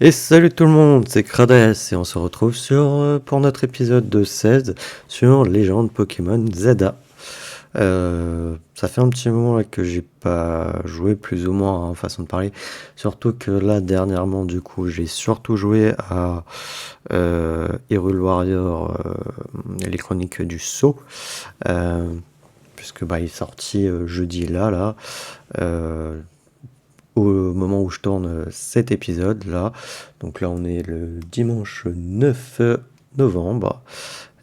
Et salut tout le monde, c'est Krades et on se retrouve pour notre épisode de 16 sur Légende Pokémon Zelda. Ça fait un petit moment là, que j'ai pas joué plus ou moins en façon de parler. Surtout que là dernièrement du coup j'ai surtout joué à Hyrule Warrior, les chroniques du Sceau. Euh, Puisque il est sorti jeudi là. Euh, Au moment où je tourne cet épisode là. Donc là on est le dimanche 9 novembre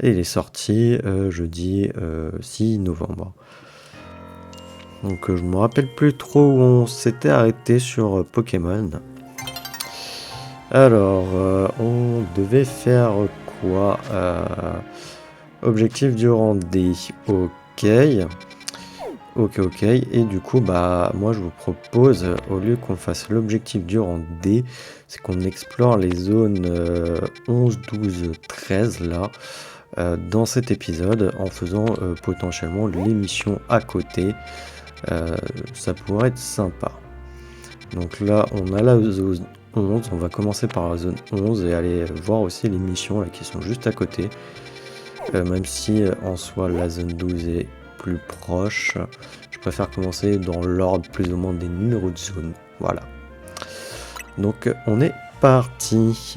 et il est sorti jeudi 6 novembre. Donc je me rappelle plus trop où on s'était arrêté sur Pokémon. Alors on devait faire quoi objectif du rendez. Ok. Ok. Et du coup, moi je vous propose, au lieu qu'on fasse l'objectif du rang D, c'est qu'on explore les zones 11, 12, 13 là, dans cet épisode, en faisant potentiellement l'émission à côté. Ça pourrait être sympa. Donc là, on a la zone 11, on va commencer par la zone 11 et aller voir aussi les missions là, qui sont juste à côté. Même si en soi la zone 12 est plus proche, je préfère commencer dans l'ordre plus ou moins des numéros de zone. Voilà. Donc on est parti.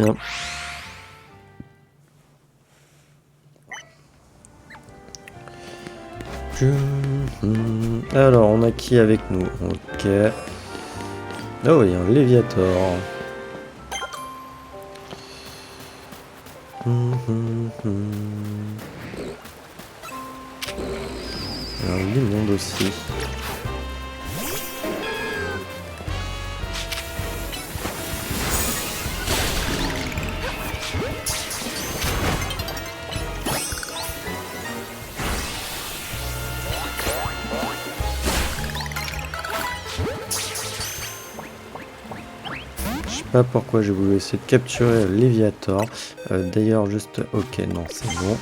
Alors on a qui avec nous? Ok. Oh, il y a un Léviator. Il y a un Limonde aussi. Je sais pas pourquoi j'ai voulu essayer de capturer Léviator. D'ailleurs, juste... Ok, non, c'est bon.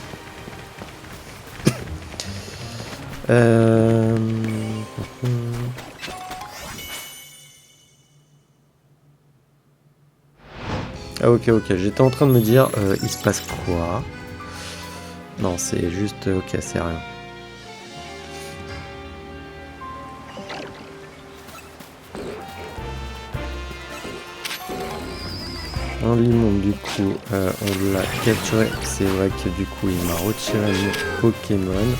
Ah ok, j'étais en train de me dire, il se passe quoi? Non, c'est juste... Ok, c'est rien. Un limon, du coup, on l'a capturé. C'est vrai que du coup, il m'a retiré mon Pokémon.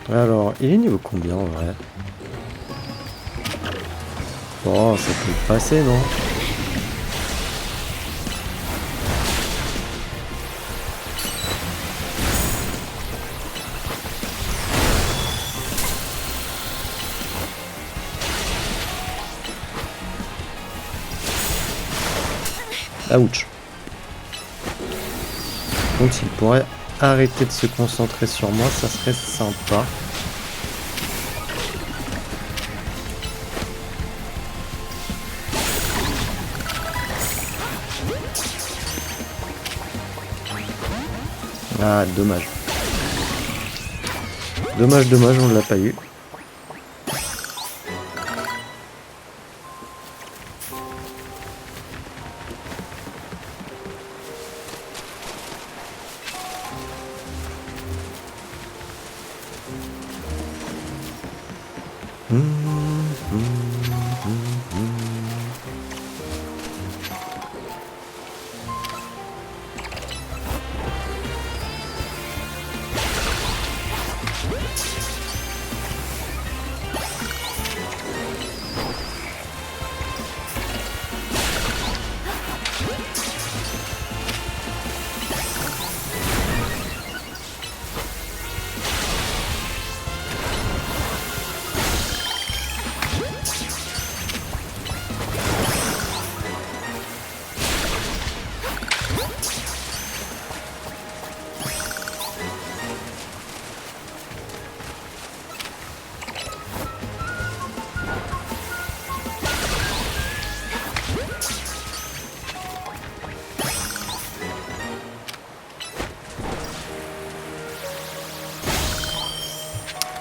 Alors, il est niveau combien en vrai? Oh, ça peut passer, non? Ouch. Donc s'il pourrait arrêter de se concentrer sur moi, ça serait sympa. Ah, dommage. Dommage, on ne l'a pas eu.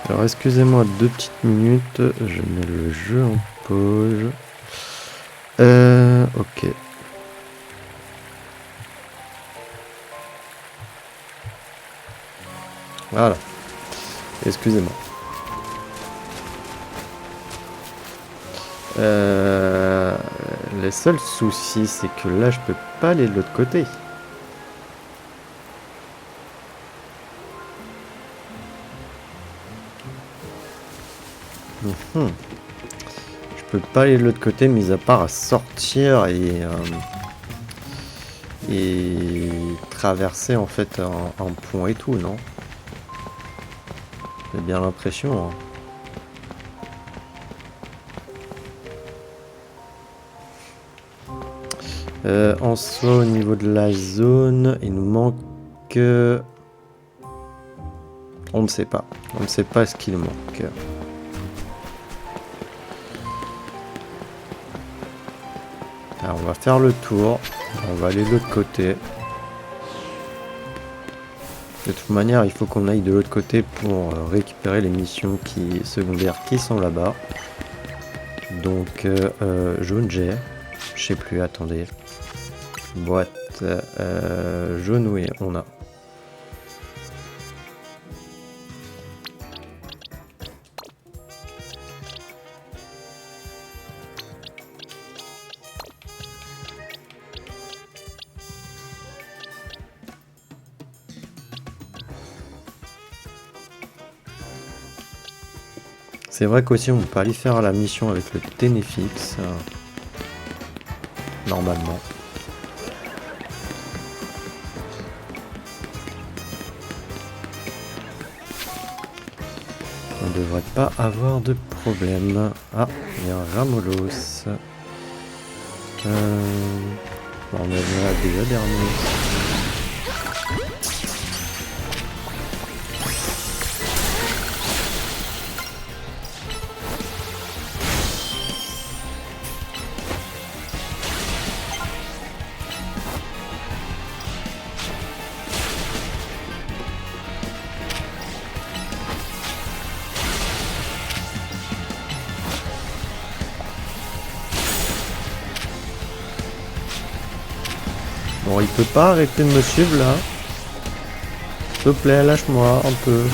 Alors excusez-moi 2 petites minutes, je mets le jeu en pause. Ok. Voilà. Excusez-moi. Le seul souci, c'est que là, je peux pas aller de l'autre côté. Je peux pas aller de l'autre côté, mis à part à sortir et traverser en fait un pont et tout, non? J'ai bien l'impression. En soi, au niveau de la zone, il nous manque... On ne sait pas. On ne sait pas ce qu'il manque. Alors, on va faire le tour. On va aller de l'autre côté. De toute manière, il faut qu'on aille de l'autre côté pour récupérer les missions secondaires qui sont là-bas. Donc, jaune G. Je sais plus, attendez. Boîte jaune, oui, on a. C'est vrai qu'aussi on peut aller faire la mission avec le Ténéfix. Normalement. On devrait pas avoir de problème. Ah, il y a un Ramolos. On a déjà des Ramolos. Bon, il peut pas arrêter de me suivre là. S'il te plaît, lâche-moi un peu.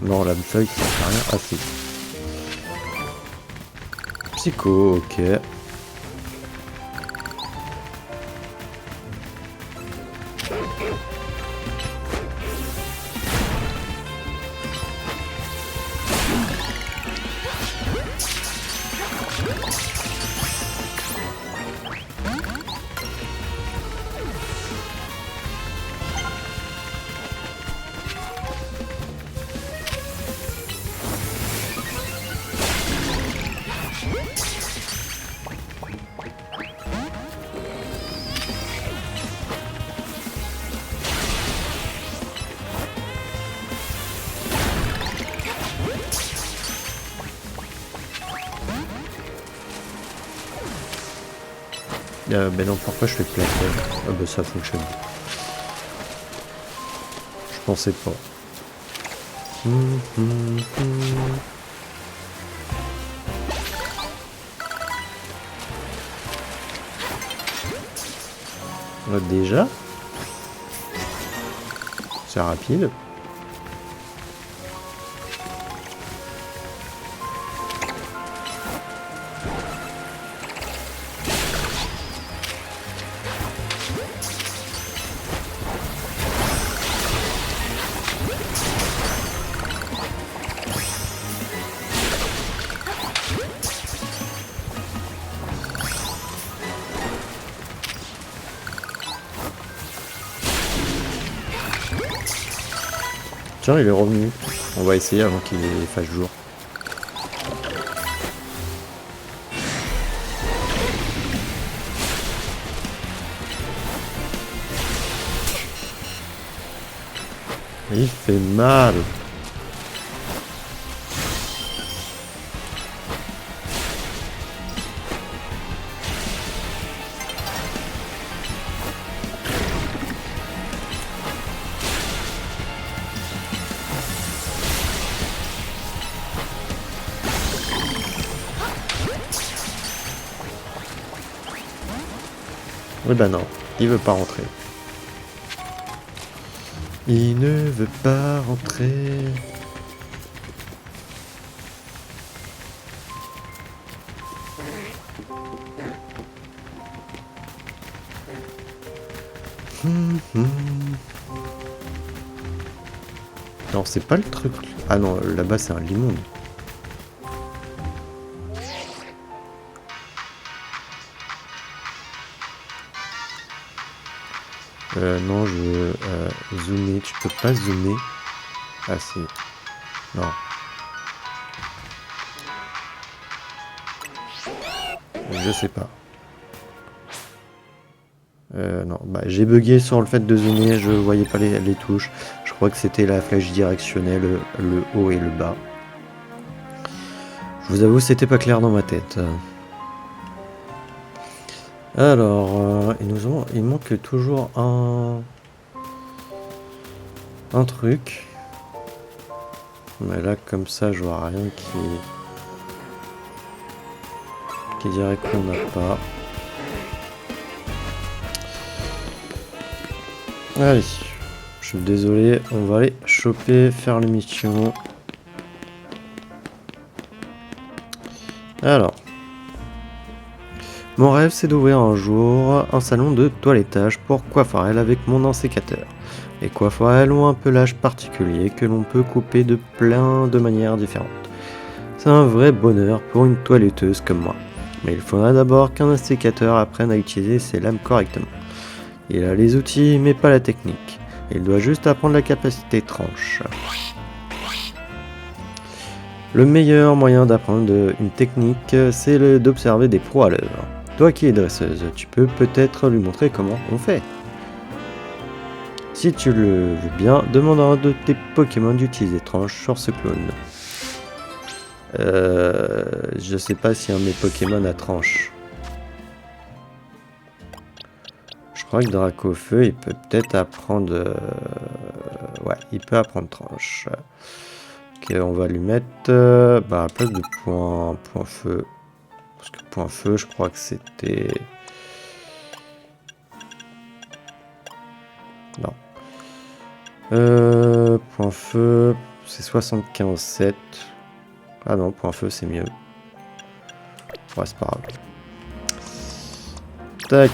Non, la feuille, ça fait rien. Ah si. Psycho, ok. Ben non, pourquoi je fais plaquer? Ah ben ça fonctionne. Je pensais pas. Déjà? C'est rapide. Tiens, il est revenu. On va essayer avant qu'il fasse jour. Il fait mal. Eh ben non, il veut pas rentrer. Il ne veut pas rentrer. Non, c'est pas le truc. Ah non, là-bas c'est un limon. Non, je veux zoomer. Tu peux pas zoomer. Ah si. Non. Je sais pas. Non, bah j'ai bugué sur le fait de zoomer, je voyais pas les touches. Je crois que c'était la flèche directionnelle, le haut et le bas. Je vous avoue, c'était pas clair dans ma tête. Alors, il manque toujours un truc. Mais là, comme ça, je vois rien qui dirait qu'on n'a pas. Allez, je suis désolé, on va aller choper, faire l'émission. Alors, mon rêve c'est d'ouvrir un jour un salon de toilettage pour coiffarelles avec mon ensécateur. Les coiffarelles ont un pelage particulier que l'on peut couper de plein de manières différentes. C'est un vrai bonheur pour une toiletteuse comme moi. Mais il faudra d'abord qu'un ensécateur apprenne à utiliser ses lames correctement. Il a les outils mais pas la technique. Il doit juste apprendre la capacité tranche. Le meilleur moyen d'apprendre une technique, c'est d'observer des pros à l'œuvre. Toi qui es dresseuse, tu peux peut-être lui montrer comment on fait. Si tu le veux bien, demande à un de tes Pokémon d'utiliser tranche sur ce clone. Je sais pas si un de mes Pokémon a tranche. Je crois que Dracofeu, il peut peut-être apprendre... Ouais, il peut apprendre tranche. Ok, on va lui mettre à la place de point feu. Parce que point feu, je crois que c'était... Non. Point feu, c'est 75,7. Ah non, point feu, c'est mieux. Ouais, c'est pas grave. Tac.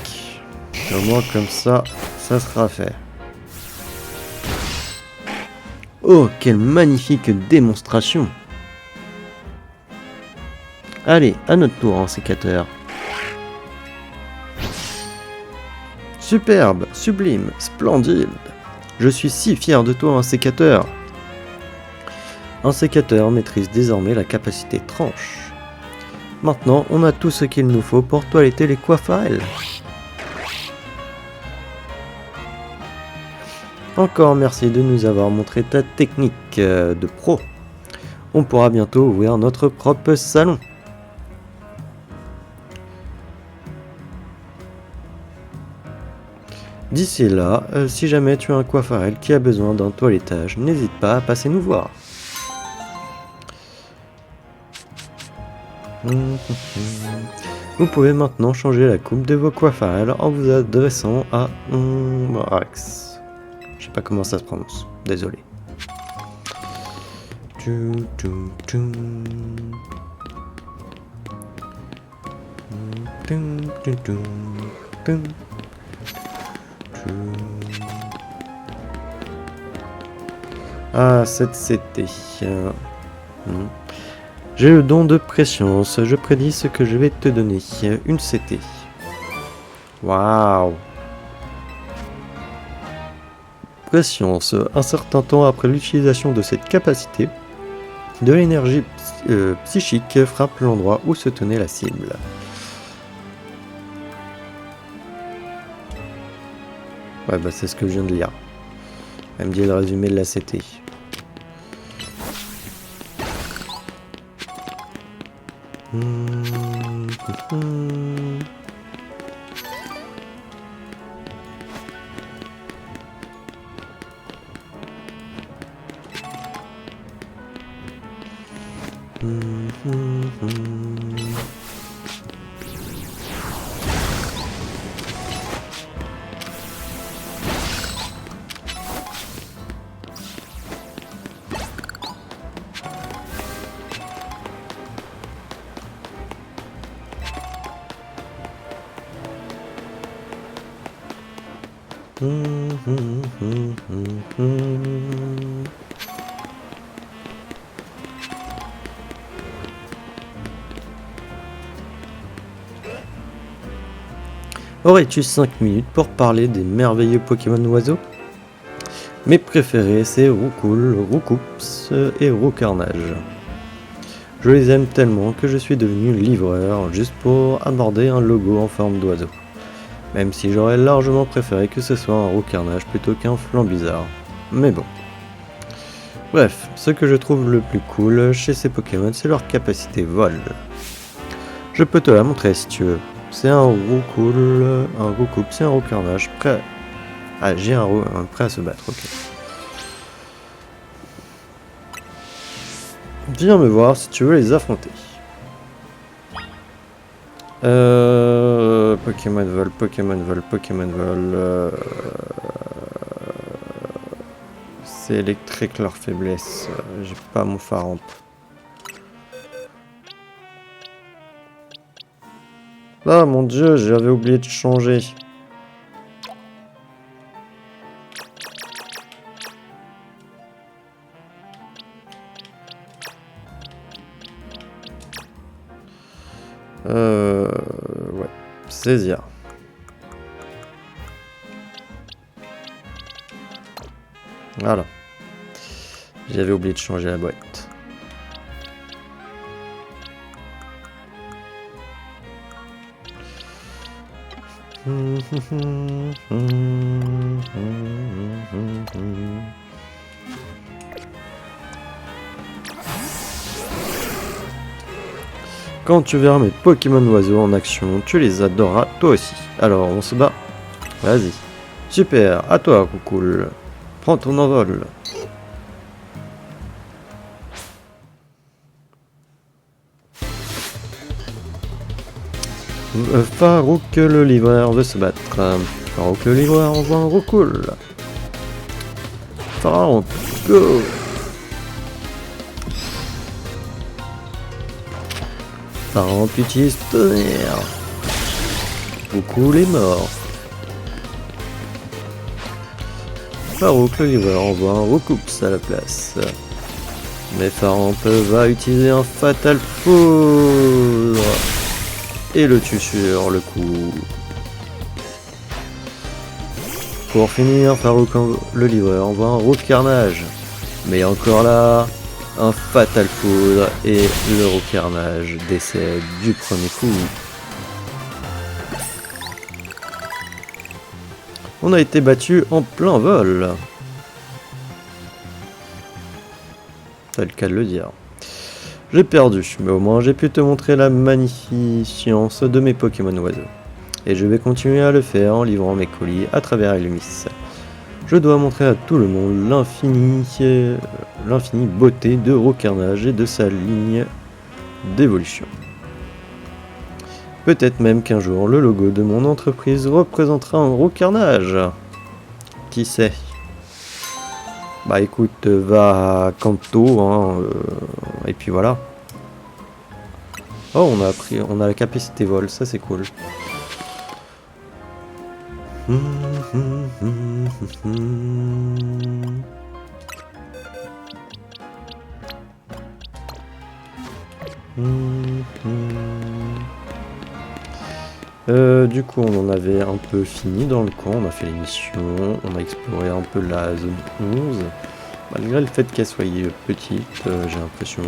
Au moins, comme ça, ça sera fait. Oh, quelle magnifique démonstration! Allez, à notre tour, ensécateur. Superbe, sublime, splendide. Je suis si fier de toi, ensécateur. Ensécateur maîtrise désormais la capacité tranche. Maintenant, on a tout ce qu'il nous faut pour toiletter les coiffarelles. Encore merci de nous avoir montré ta technique de pro. On pourra bientôt ouvrir notre propre salon. D'ici là, si jamais tu as un coiffarel qui a besoin d'un toilettage, n'hésite pas à passer nous voir. Vous pouvez maintenant changer la coupe de vos coiffarelles en vous adressant à Max. Je sais pas comment ça se prononce, désolé. Ah, cette CT. J'ai le don de préscience, je prédis ce que je vais te donner. Une CT. Waouh. Préscience. Un certain temps après l'utilisation de cette capacité, de l'énergie psychique frappe l'endroit où se tenait la cible. Ouais, bah c'est ce que je viens de lire. Elle me dit le résumé de la CT. Aurais-tu 5 minutes pour parler des merveilleux Pokémon oiseaux? Mes préférés, c'est Roucoule, Roucoups et Roucarnage. Je les aime tellement que je suis devenu livreur juste pour aborder un logo en forme d'oiseau. Même si j'aurais largement préféré que ce soit un Roucarnage plutôt qu'un Flambizarre. Mais bon. Bref, ce que je trouve le plus cool chez ces Pokémon, c'est leur capacité vol. Je peux te la montrer si tu veux. C'est un Roucoule, un Roucoup, c'est un Roucarnage prêt. Ah, j'ai un prêt à se battre, ok. Viens me voir si tu veux les affronter. Pokémon vol, Pokémon vol, Pokémon vol. C'est électrique leur faiblesse. J'ai pas mon Faramp. Ah mon dieu, j'avais oublié de changer. Ouais. Saisir. Voilà. J'avais oublié de changer la boîte. Quand tu verras mes Pokémon oiseaux en action, tu les adoreras toi aussi. Alors on se bat. Vas-y. Super, à toi Roucoule. Prends ton envol. Farouk le livreur veut se battre. Farouk le livreur envoie un Roucoule. Farouk, go! Farouk utilise tonnerre. Roucoule est mort. Farouk le livreur envoie un Roucoups à la place. Mais Faramp va utiliser un Fatal Foudre et le tue sur le coup. Pour finir, Farouk le livreur envoie un Roucarnage. Mais encore là, un Fatal Foudre et le Roucarnage décède du premier coup. On a été battu en plein vol. C'est le cas de le dire. J'ai perdu, mais au moins j'ai pu te montrer la magnificence de mes Pokémon oiseaux. Et je vais continuer à le faire en livrant mes colis à travers Illumis. Je dois montrer à tout le monde l'infinie beauté de Roucarnage et de sa ligne d'évolution. Peut-être même qu'un jour le logo de mon entreprise représentera un Roucarnage. Qui sait? Bah écoute, va à Kanto, hein, et puis voilà. Oh, on a la capacité vol, ça c'est cool. Du coup, on en avait un peu fini dans le camp, on a fait les missions, on a exploré un peu la zone 11. Malgré le fait qu'elle soit petite, j'ai l'impression.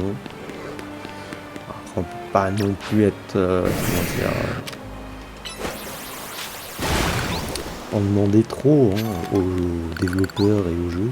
On peut pas non plus être, comment dire, en demander trop hein, aux développeurs et aux jeux.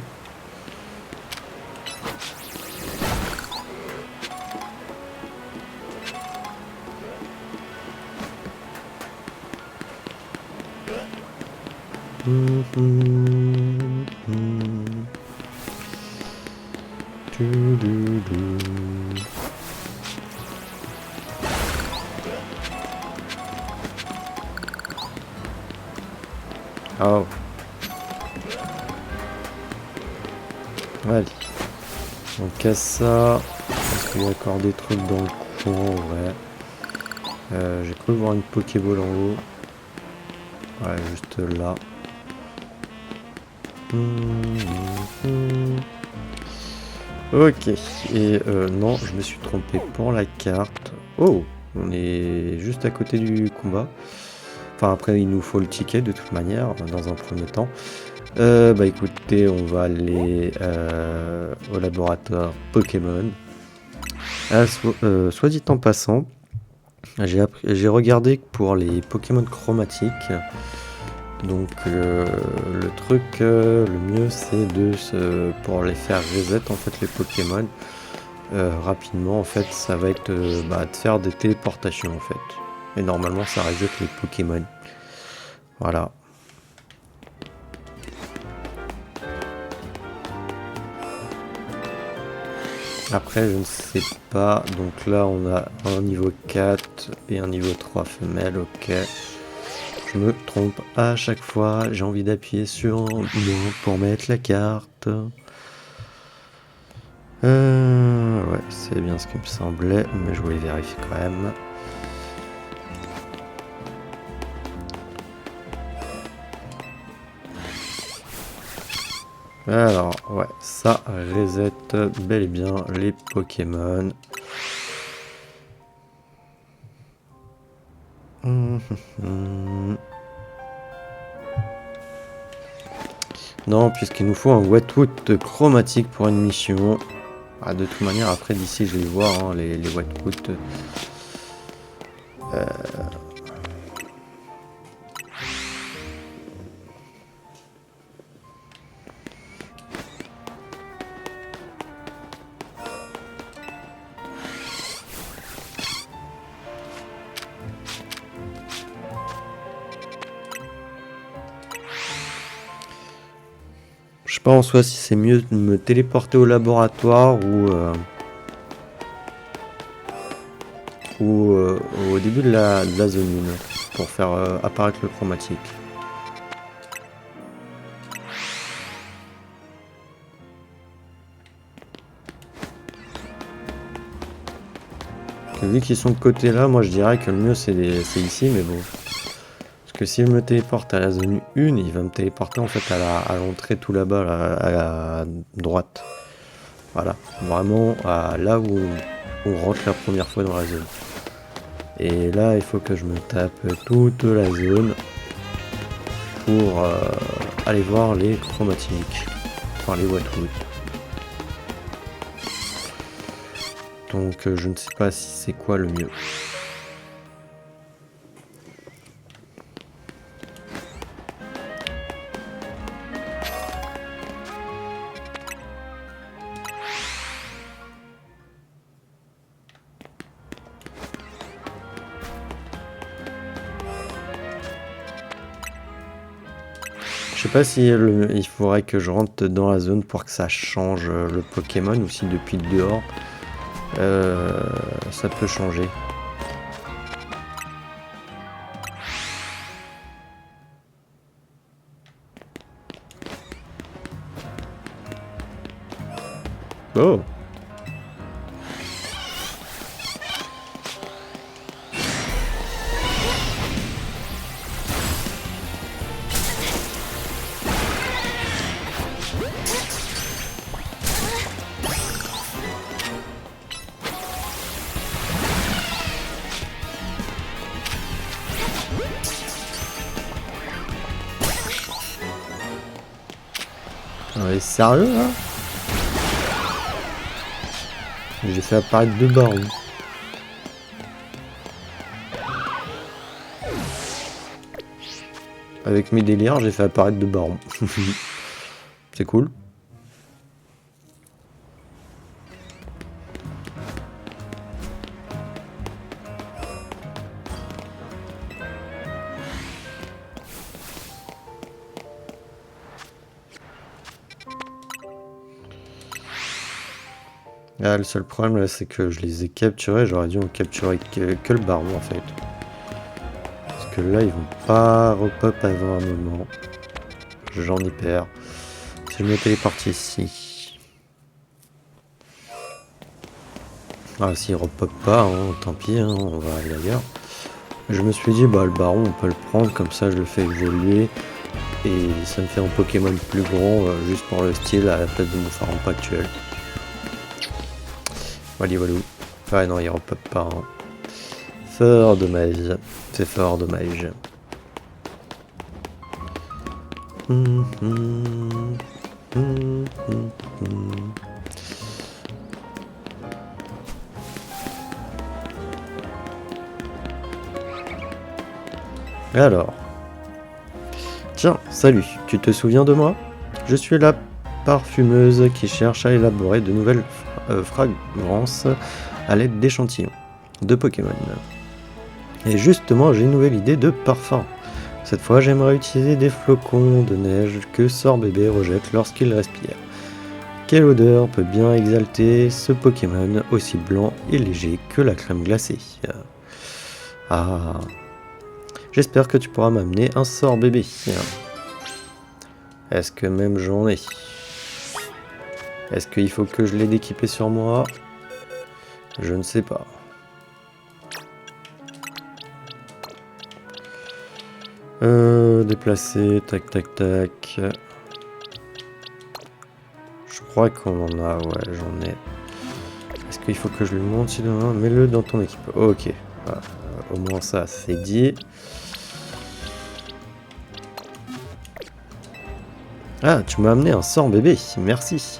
Oh. Allez. On casse ça. Parce qu'il y a encore des trucs dans le coin en vrai. J'ai cru voir une Pokéball en haut. Ouais, juste là. Ok. Et non, je me suis trompé pour la carte. Oh, on est juste à côté du combat. Enfin, après, il nous faut le ticket de toute manière, dans un premier temps. Bah écoutez, on va aller au laboratoire Pokémon. Soit dit en passant, j'ai regardé pour les Pokémon chromatiques. Donc le truc, le mieux c'est pour les faire reset en fait les Pokémon rapidement en fait, ça va être de faire des téléportations en fait. Et normalement ça reset les Pokémon. Voilà. Après, je ne sais pas. Donc là, on a un niveau 4 et un niveau 3 femelle. Ok. Je me trompe à chaque fois. J'ai envie d'appuyer sur non pour mettre la carte. Ouais, c'est bien ce qui me semblait, mais je voulais vérifier quand même. Alors, ouais, ça reset bel et bien les Pokémon. Non, puisqu'il nous faut un Wetwood chromatique pour une mission. Ah, de toute manière, après, d'ici, je vais voir hein, les Wetwood. Je sais pas en soi si c'est mieux de me téléporter au laboratoire ou au début de la zone 1 pour faire apparaître le chromatique. Vu qu'ils sont de côté là, moi je dirais que le mieux c'est ici, mais bon. Parce que s'il me téléporte à la zone 1, il va me téléporter en fait à l'entrée tout là-bas, à la droite. Voilà, vraiment à là où on rentre la première fois dans la zone. Et là, il faut que je me tape toute la zone pour aller voir les chromatiques, enfin les Wetwood. Donc je ne sais pas si c'est quoi le mieux. Je sais pas si il faudrait que je rentre dans la zone pour que ça change le Pokémon ou si depuis dehors ça peut changer. Oh! Ouais, sérieux là? J'ai fait apparaître 2 barons. Avec mes délires, j'ai fait apparaître 2 barons. C'est cool. Ah, le seul problème là, c'est que je les ai capturés. J'aurais dû en capturer que le baron en fait. Parce que là, ils vont pas repop avant un moment. J'en ai peur. Si je me téléporte ici. Ah, s'il repop pas, hein, tant pis, hein, on va aller ailleurs. Je me suis dit, bah le baron, on peut le prendre, comme ça je le fais évoluer. Et ça me fait un Pokémon plus grand, juste pour le style, à la place de mon pharaon actuel. Voilà, voilà. Ah non, il repop pas. Hein. Fort dommage. C'est fort dommage. Alors. Tiens, salut, tu te souviens de moi? Je suis la parfumeuse qui cherche à élaborer de nouvelles fragrances à l'aide d'échantillons de Pokémon. Et justement, j'ai une nouvelle idée de parfum. Cette fois, j'aimerais utiliser des flocons de neige que Sorbébé rejette lorsqu'il respire. Quelle odeur peut bien exalter ce Pokémon aussi blanc et léger que la crème glacée? Ah, j'espère que tu pourras m'amener un Sorbébé. Est-ce que même j'en ai? Est-ce qu'il faut que je l'aie d'équiper sur moi? Je ne sais pas. Déplacer, tac tac tac. Je crois qu'on en a, ouais, j'en ai. Est-ce qu'il faut que je lui montre sinon? Mets-le dans ton équipe. Ok, voilà. Au moins ça, c'est dit. Ah, tu m'as amené un Sorbébé, merci.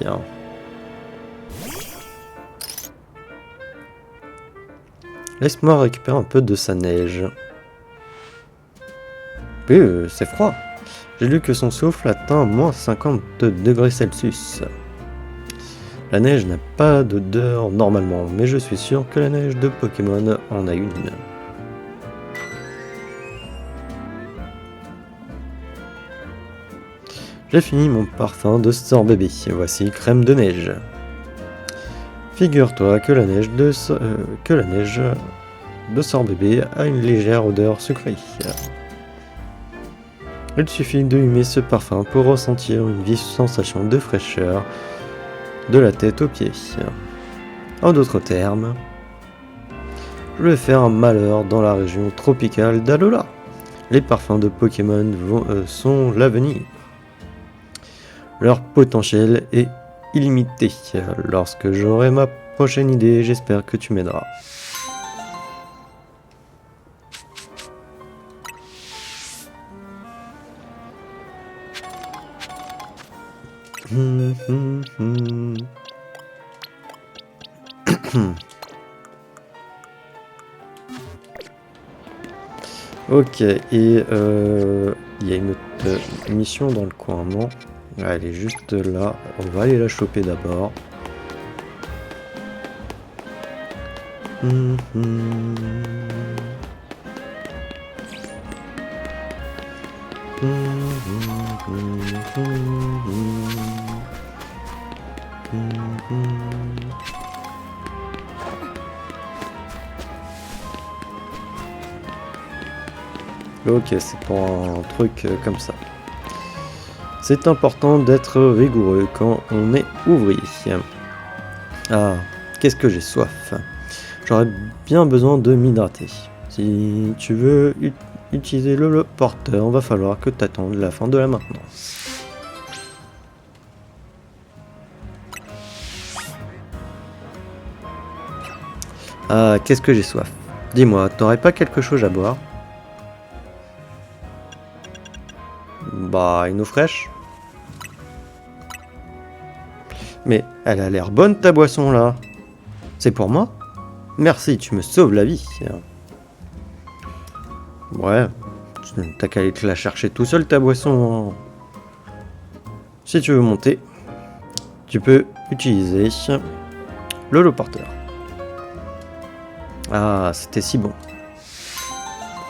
Laisse-moi récupérer un peu de sa neige. Oui, c'est froid. J'ai lu que son souffle atteint moins 50 degrés Celsius. La neige n'a pas d'odeur normalement, mais je suis sûr que la neige de Pokémon en a une. J'ai fini mon parfum de Sorbébé. Voici crème de neige. Figure-toi que la neige de Sorbébé a une légère odeur sucrée. Il suffit de humer ce parfum pour ressentir une vive sensation de fraîcheur de la tête aux pieds. En d'autres termes, je vais faire un malheur dans la région tropicale d'Alola. Les parfums de Pokémon sont l'avenir. Leur potentiel est illimité. Lorsque j'aurai ma prochaine idée, j'espère que tu m'aideras. Ok, et il y a une autre mission dans le coin, non? Elle est juste là, on va aller la choper d'abord. Ok, c'est pour un truc comme ça. C'est important d'être rigoureux quand on est ouvrier. Ah, qu'est-ce que j'ai soif. J'aurais bien besoin de m'hydrater. Si tu veux utiliser le porteur, va falloir que tu attendes la fin de la maintenance. Ah, qu'est-ce que j'ai soif. Dis-moi, t'aurais pas quelque chose à boire? Bah, une eau fraîche. Mais elle a l'air bonne ta boisson là. C'est pour moi? Merci, tu me sauves la vie. Ouais, T'as qu'à aller te la chercher tout seul ta boisson. Si tu veux monter, tu peux utiliser le lot porteur. Ah, c'était si bon.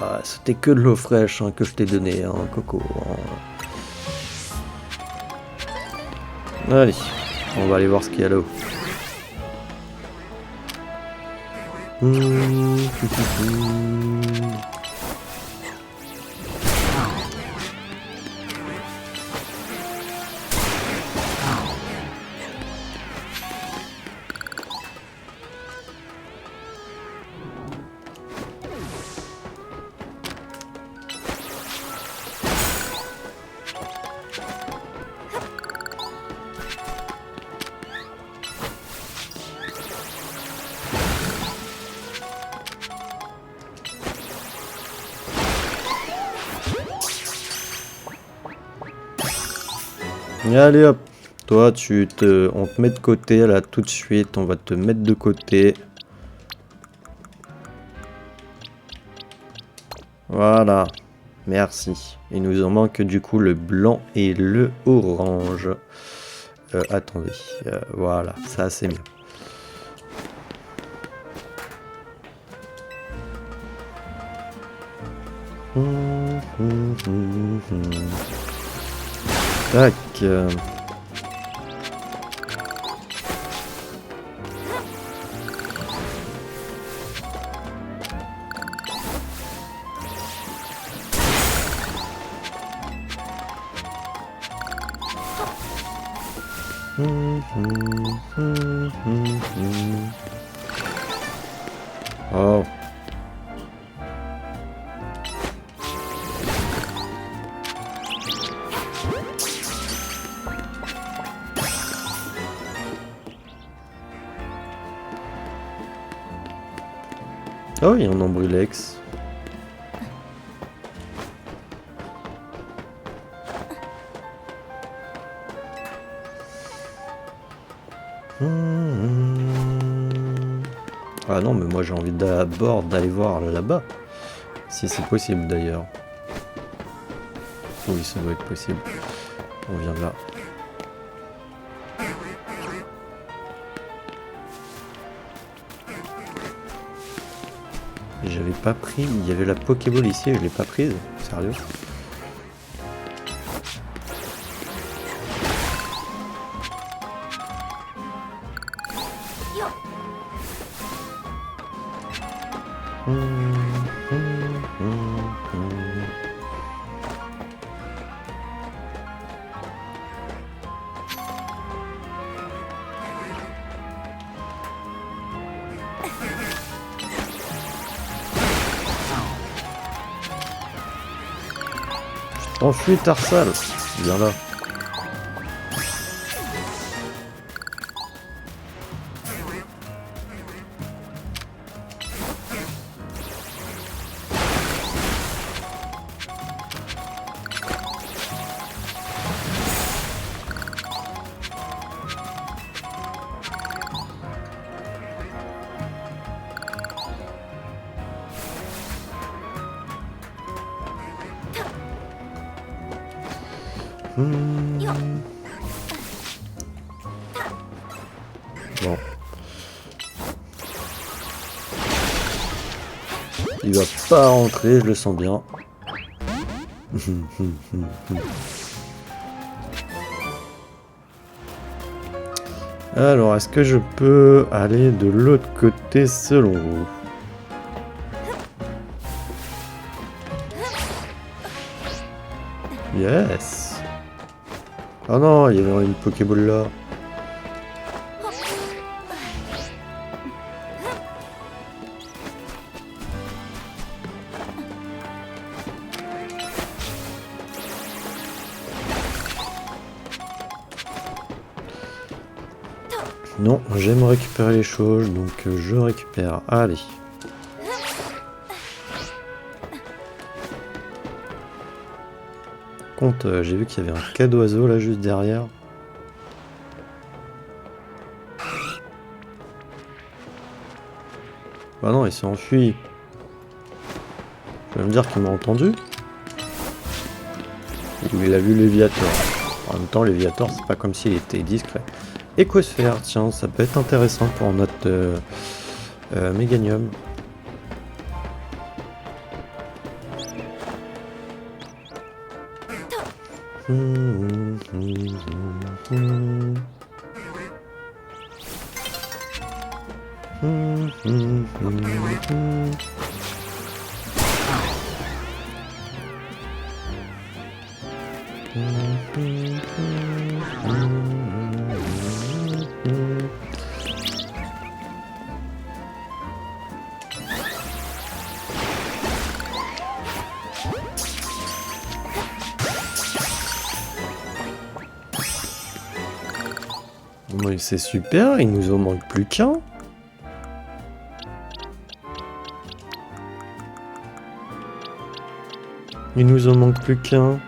Ah, c'était que de l'eau fraîche que je t'ai donné, Coco. Allez, on va aller voir ce qu'il y a là-haut. Allez hop, toi on te met de côté là tout de suite, on va te mettre de côté. Voilà, merci. Il nous en manque du coup le blanc et le orange. Attendez, voilà, ça c'est mieux. Tac. Oh. Oh, il y a un Ombrilex. Ah non, mais moi j'ai envie d'abord d'aller voir là-bas. Si c'est possible d'ailleurs. Oui, ça doit être possible. On vient de là. J'avais pas pris, il y avait la Pokéball ici et je l'ai pas prise. Sérieux? Enfuis Tarsal, viens là. Bon. Il va pas rentrer, je le sens bien. Alors, est-ce que je peux aller de l'autre côté selon vous? Yes. Oh non, il y avait une Pokéball là. Non, j'aime récupérer les choses, donc je récupère. Allez. Contre, j'ai vu qu'il y avait un cas d'oiseau là juste derrière. Bah non, il s'est enfui. Tu vas me dire qu'il m'a entendu? Ou il a vu Léviator. En même temps, Léviator, c'est pas comme s'il était discret. Écosphère, tiens, ça peut être intéressant pour notre Méganium. Oui, c'est super, il nous en manque plus qu'un. Il nous en manque plus qu'un.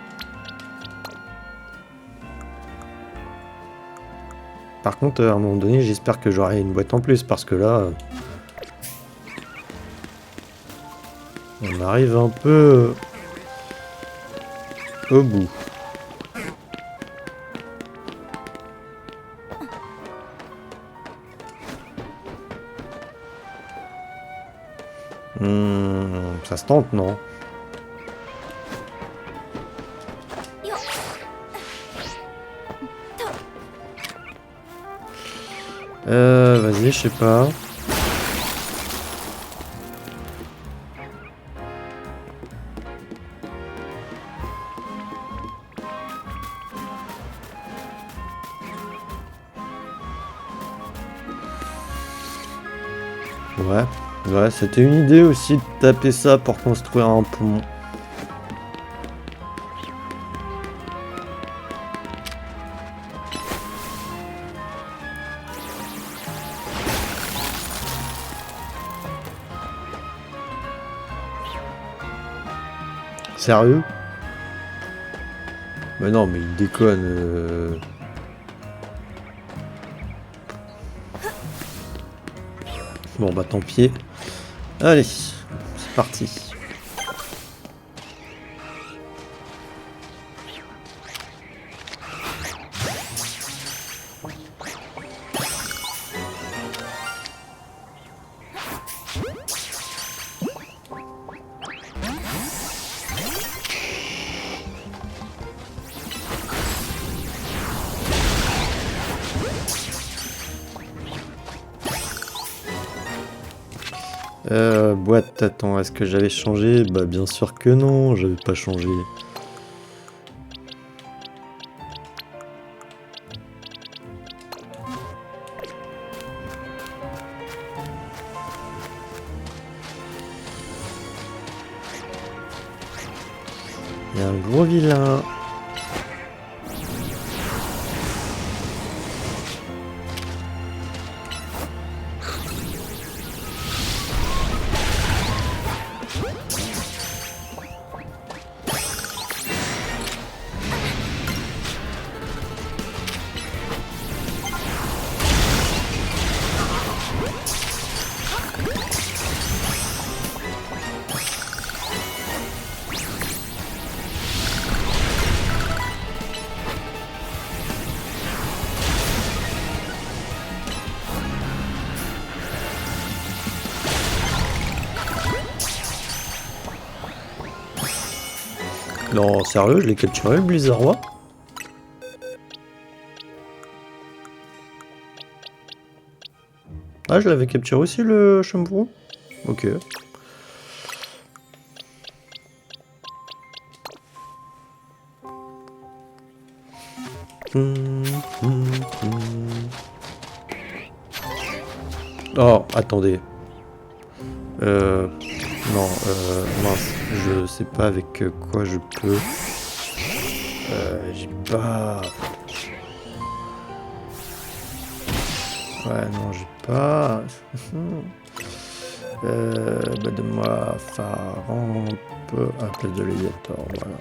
Par contre, à un moment donné, j'espère que j'aurai une boîte en plus, parce que là... on arrive un peu... au bout. Ça se tente, non? Vas-y, je sais pas. Ouais, c'était une idée aussi de taper ça pour construire un pont. Sérieux? Mais non, mais il déconne. Bon bah tant pis. Allez, c'est parti. Boîte, attends, est-ce que j'avais changé? Bah bien sûr que non, j'avais pas changé. Il y a un gros vilain. Non, sérieux, je l'ai capturé le Blizzardois? Ah, je l'avais capturé aussi le Chambrou? Ok. Oh, attendez. Non, mince, je sais pas avec quoi je peux. J'ai pas... Ouais, non, j'ai pas... bah donne-moi Faramp à la place de Léviator, voilà.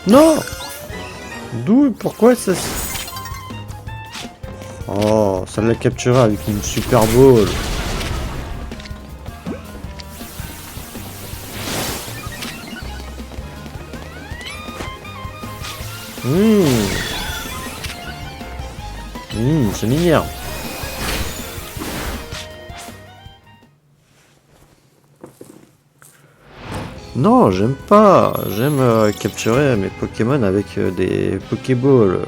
Non! D'où? Pourquoi ça... Oh, ça l'a capturé avec une Super Ball. C'est mignon. Non, j'aime pas. J'aime capturer mes Pokémon avec des Pokéballs.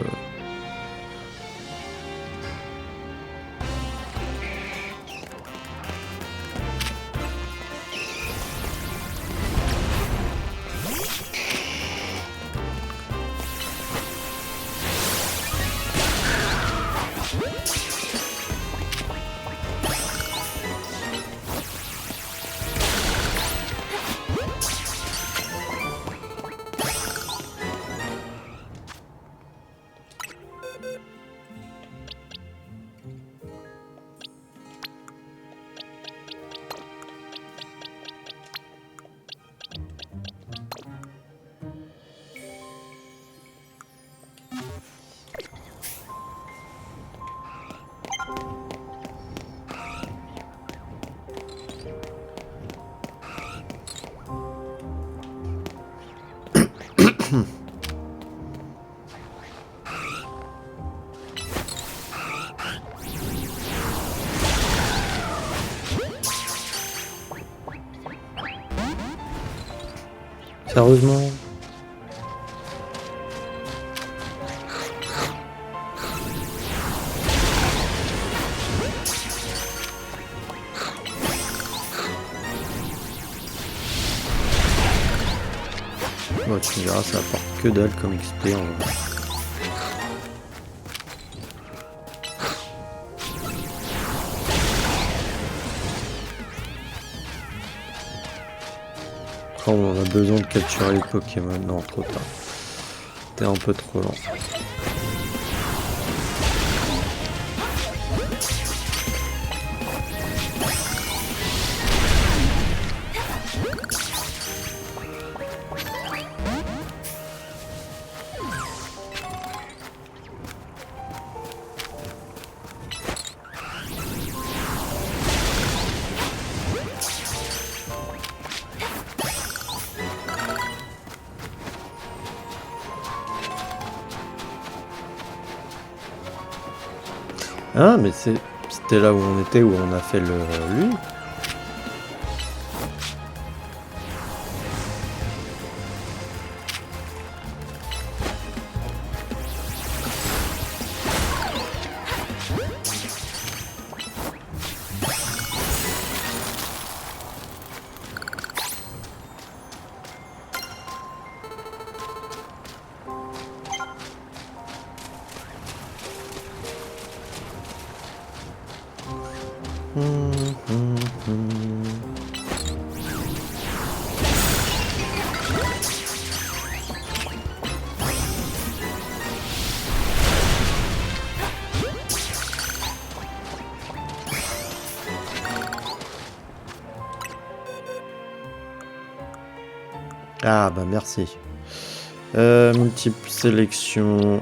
Sérieusement? Bon, tu me diras, ça apporte que dalle comme XP en vrai. Quand on a besoin de capturer les Pokémon, non, trop tard. T'es un peu trop lent. Ah, mais c'était là où on était, où on a fait lui. Ah bah merci. Multiple sélection.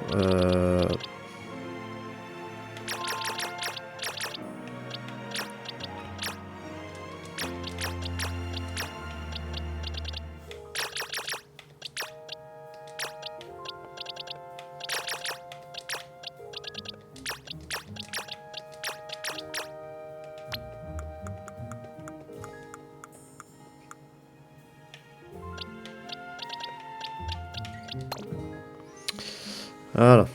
Voilà.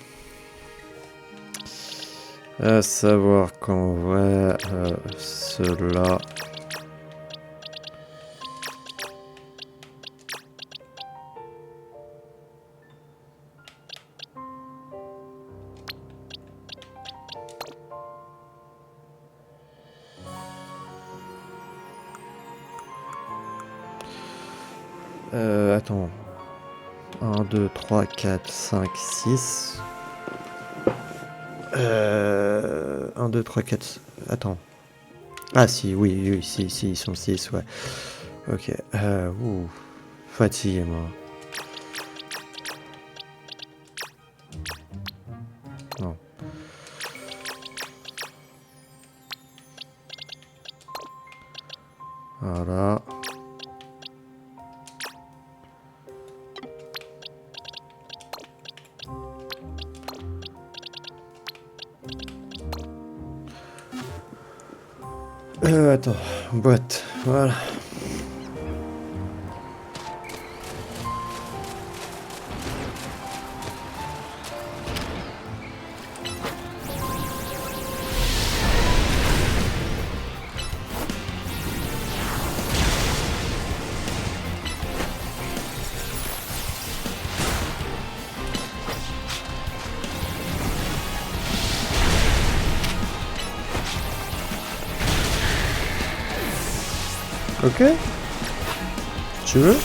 À savoir qu'en vrai, cela... attends. 1, 2, 3, 4, 5, 6. 1, 2, 3, 4... Attends. Ah si, oui, si, ils sont 6, ouais. Ok. Fatigué, moi. Non. Voilà. Attends, boîte, voilà. Ok. Tu veux?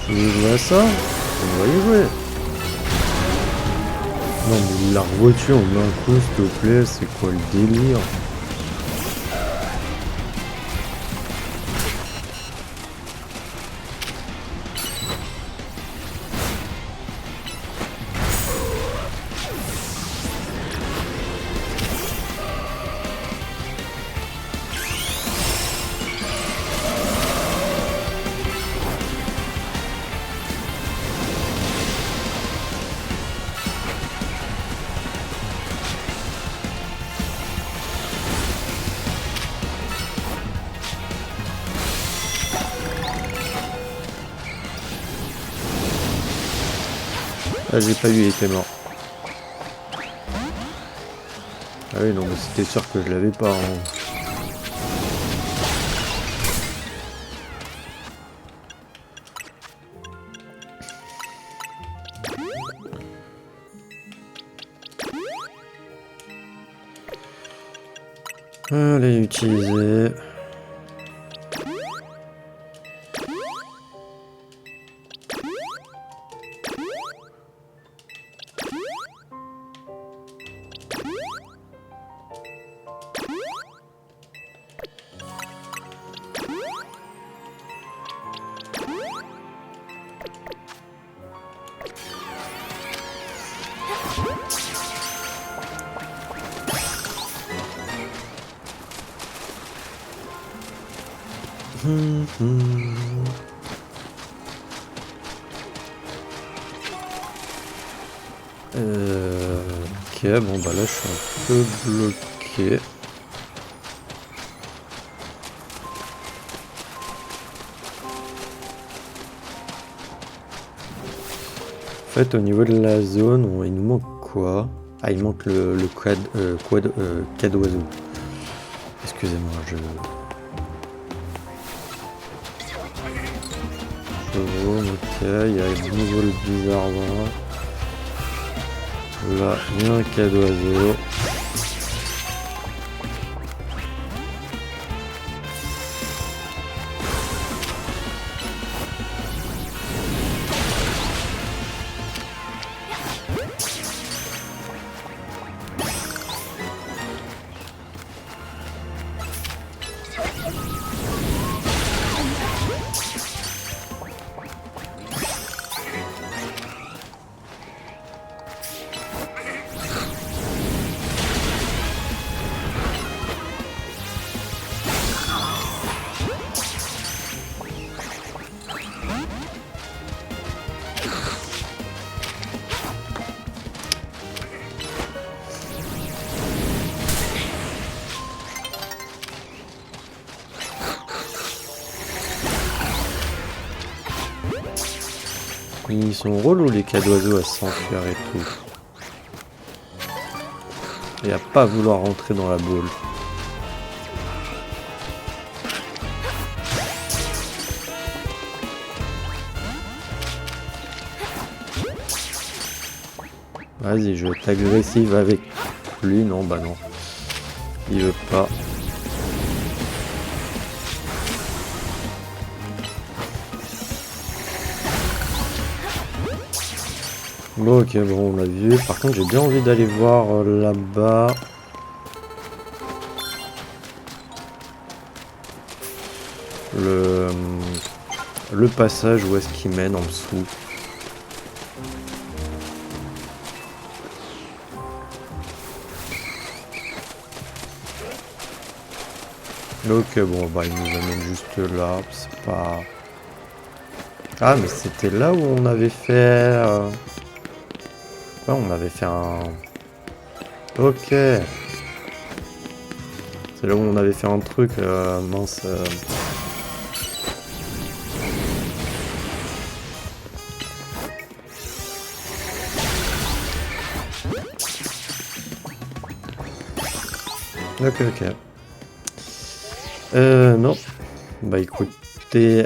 Tu veux jouer à ça? On va y jouer. Non mais la voiture en un coup s'il te plaît, c'est quoi le délire? Ah j'ai pas vu, il était mort. Ah oui non mais c'était sûr que je l'avais pas. Hein. Allez, utiliser. Ok, bon bah là je suis un peu bloqué. En fait au niveau de la zone, il nous manque quoi? Ah il manque le quad oiseau. Excusez-moi, ok, il y a de nouveau le bizarre là, il y a un cas d'oiseau. Ils sont relous les cas d'oiseaux à s'enfuir et tout. Et à pas vouloir rentrer dans la boule. Vas-y, je vais être agressive avec lui. Non, bah non. Il veut pas. Bon, ok, bon, on l'a vu. Par contre, j'ai bien envie d'aller voir là-bas. le passage où est-ce qu'il mène en dessous. Ok, bon, bah il nous amène juste là, c'est pas... Ah, mais c'était là où on avait fait... Ouais, on avait fait un... Ok. C'est là où on avait fait un truc, mince... Ok, ok. Non. Bah écoutez,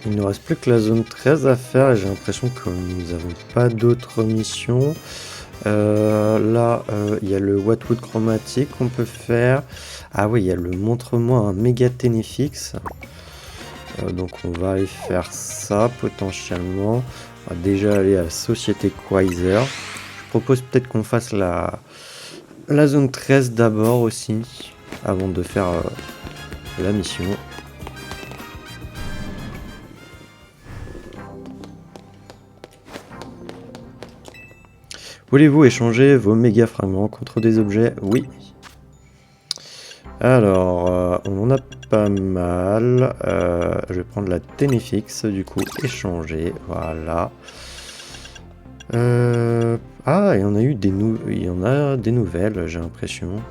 il ne reste plus que la zone 13 à faire et j'ai l'impression que nous n'avons pas d'autres missions. Là, il y a le Whatwood chromatique qu'on peut faire. Ah oui, il y a le montre-moi un méga Ténéfix. Donc on va aller faire ça potentiellement. On va déjà aller à la Société Quaiser. Je propose peut-être qu'on fasse la zone 13 d'abord aussi, avant de faire la mission. Voulez-vous échanger vos méga fragments contre des objets? Oui. Alors, on en a pas mal. Je vais prendre la Ténéfix, du coup, échanger. Voilà. Ah, il y en a eu il y en a des nouvelles, j'ai l'impression.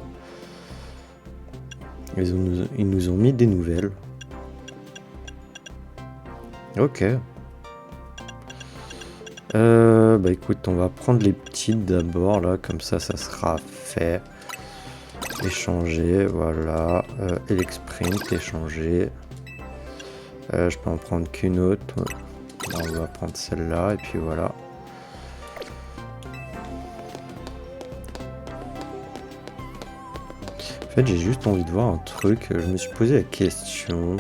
Ils nous ont mis des nouvelles. Ok. Bah écoute, on va prendre les petites d'abord, là, comme ça sera fait. Échanger, voilà. Elexprint, échanger. Je peux en prendre qu'une autre. Là, on va prendre celle-là, et puis voilà. En fait, j'ai juste envie de voir un truc. Je me suis posé la question.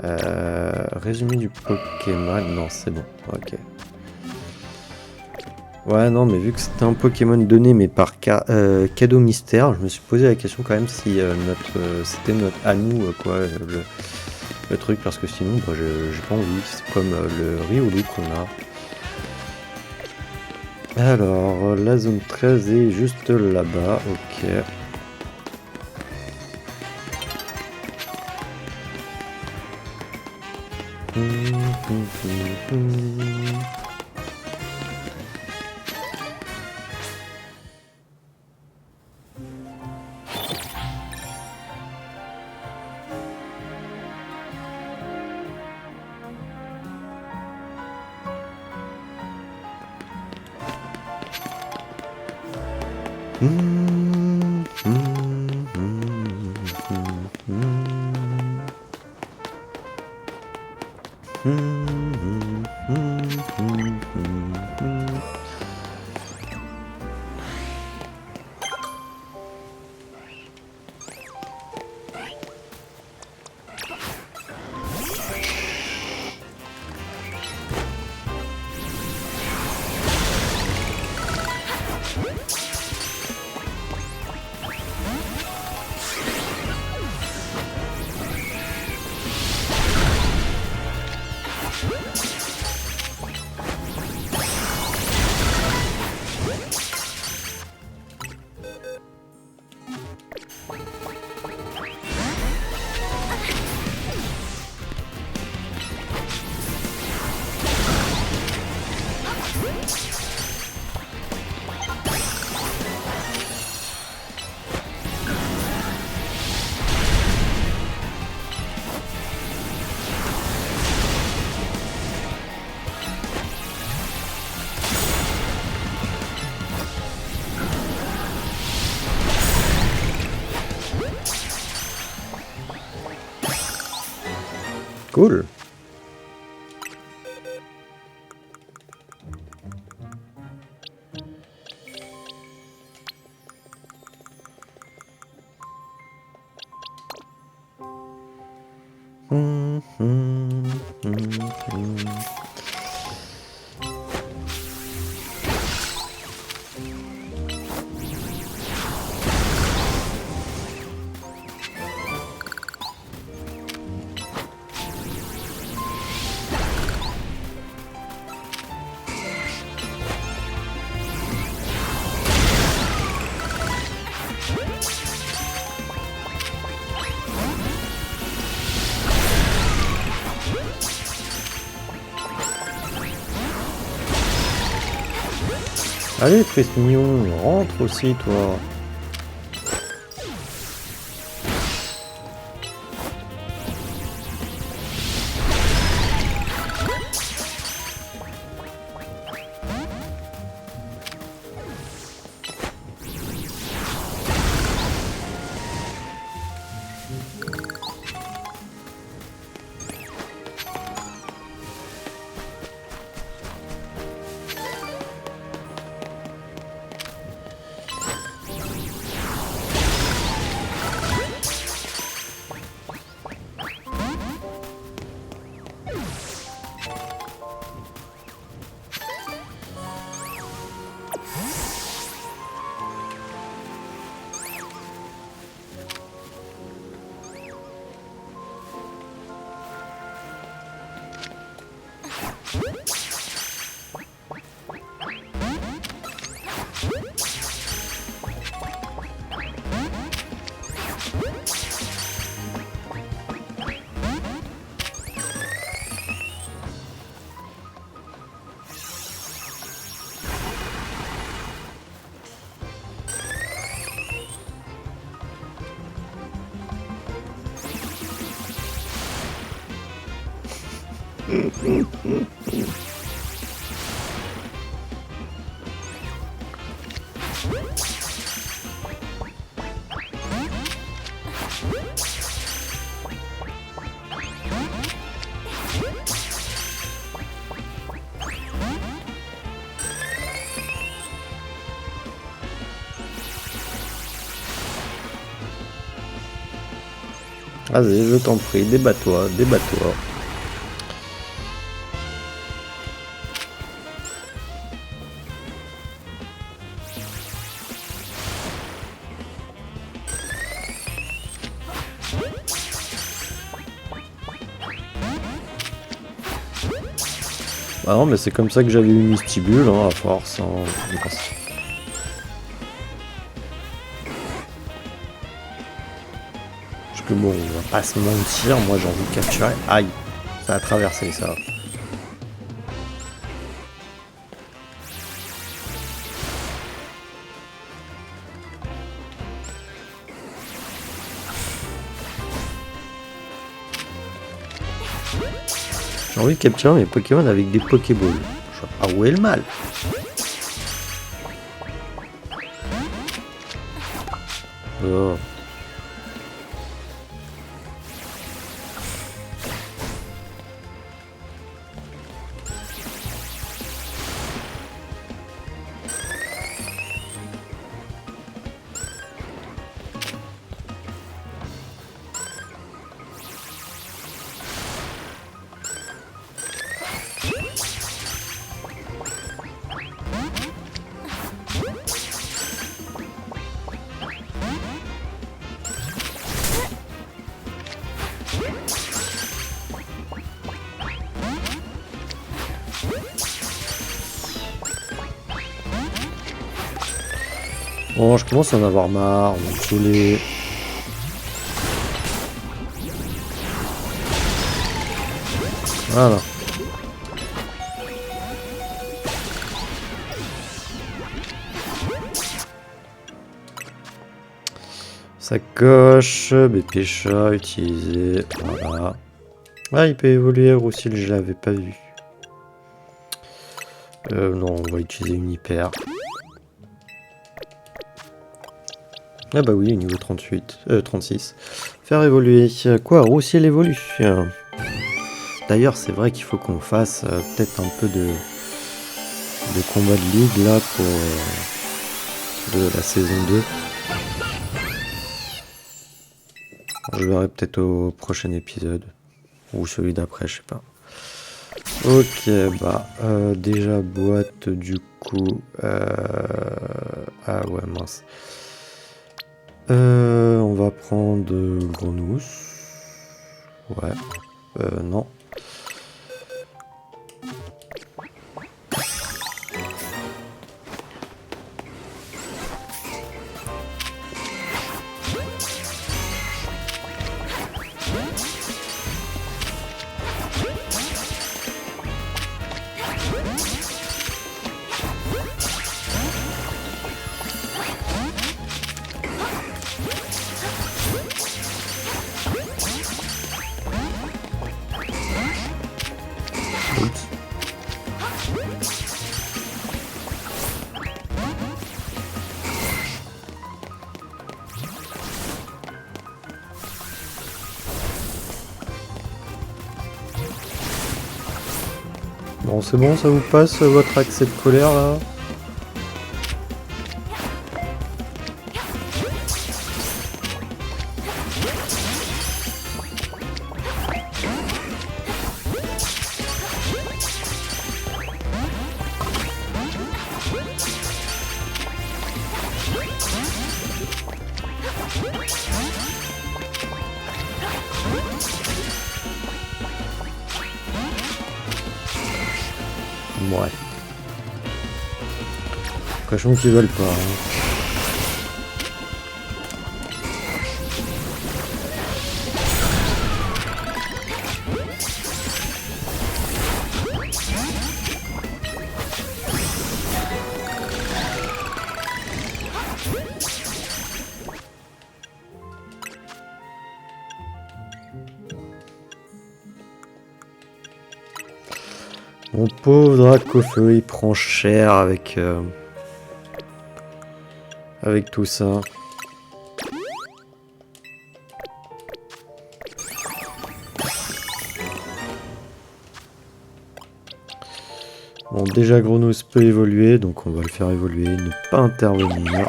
Résumé du Pokémon. Non, c'est bon. Ok. Ouais, non, mais vu que c'était un Pokémon donné, mais par cadeau mystère, je me suis posé la question quand même si c'était notre à nous, quoi, le truc, parce que sinon, bah, j'ai pas envie. C'est comme le Riolu qu'on a. Alors, la zone 13 est juste là-bas, ok. Cool. Allez, Fils Mignon, rentre aussi, toi. Vas-y, je t'en prie, débat-toi, débat-toi. Bah non, mais c'est comme ça que j'avais eu Mystibule, hein, à force. Hein. Parce que bon, on va pas se mentir, moi j'ai envie de capturer. Aïe, ça a traversé ça. J'ai envie de capturer mes Pokémon avec des Pokéballs. Je vois pas où est le mal. Oh. Bon, je commence à en avoir marre, on me saouler. Voilà. Sacoche, BP chat, utilisé, voilà. Ah, il peut évoluer, Roussil, je l'avais pas vu. Non, on va utiliser une hyper. Ah bah oui, niveau 36. Faire évoluer. Quoi, Roussil évolue. D'ailleurs, c'est vrai qu'il faut qu'on fasse peut-être un peu de combat de ligue là pour de la saison 2. Je verrai peut-être au prochain épisode. Ou celui d'après, je sais pas. Ok, bah déjà boîte du coup. Ah ouais, mince. On va prendre Grenousse. Ouais. Non. Bon, c'est bon, ça vous passe votre accès de colère là? Ouais. Cochons qui veulent pas. Hein. Mon pauvre Dracofeu, il prend cher avec tout ça. Bon, déjà Gronous peut évoluer, donc on va le faire évoluer, ne pas intervenir.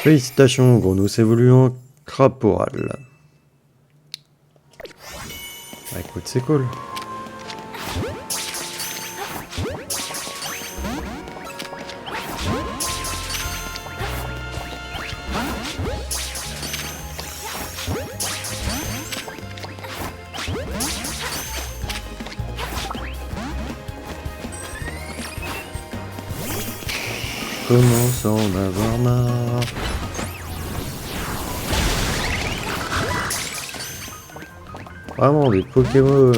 Félicitations, Gronous évolue en Craporal. Bah écoute, c'est cool. Commence à en avoir marre. Vraiment des Pokémon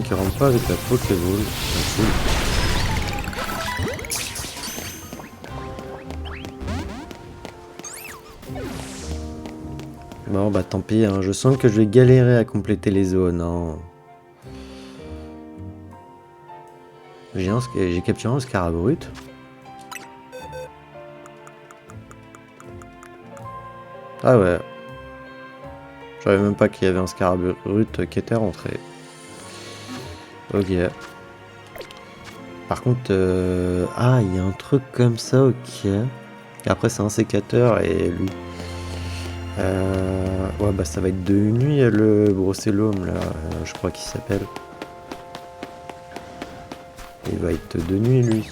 qui rentrent pas avec la Pokéball, c'est cool. Bon bah tant pis, hein. Je sens que je vais galérer à compléter les zones. Hein. J'ai capturé un Scarabrut. Ah ouais. Je savais même pas qu'il y avait un Scarabrut qui était rentré. Ok. Par contre, ah, il y a un truc comme ça, ok. Et après, c'est un sécateur et lui. Ouais, bah ça va être de nuit, le Brossellum, là, je crois qu'il s'appelle. Il va être de nuit, lui.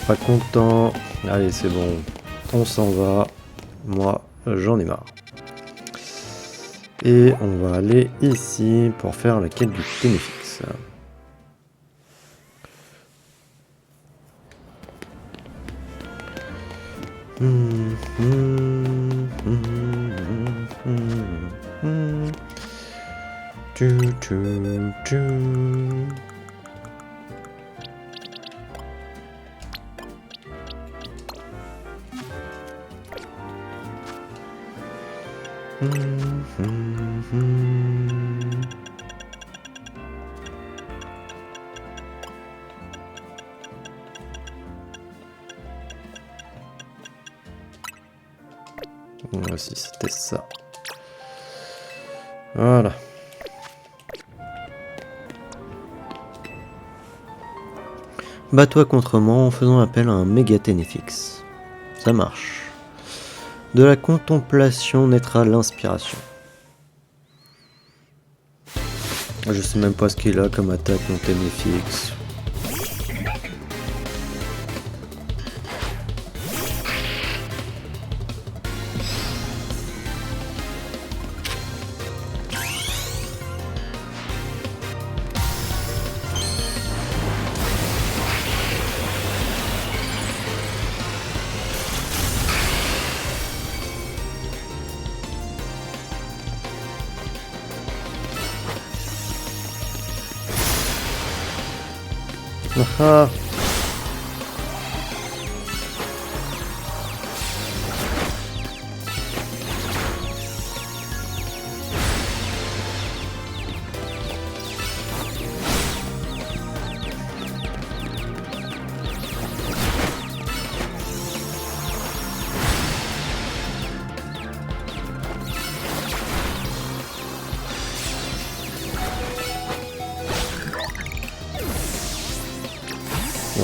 Pas content. Allez, c'est bon. On s'en va. Moi, j'en ai marre. Et on va aller ici pour faire la quête du Ténéfix. Si c'était ça. Voilà. Bats-toi contre moi en faisant appel à un méga Ténéfix. Ça marche. De la contemplation naîtra l'inspiration. Je sais même pas ce qu'il a comme attaque mon Ténéfix. Ah.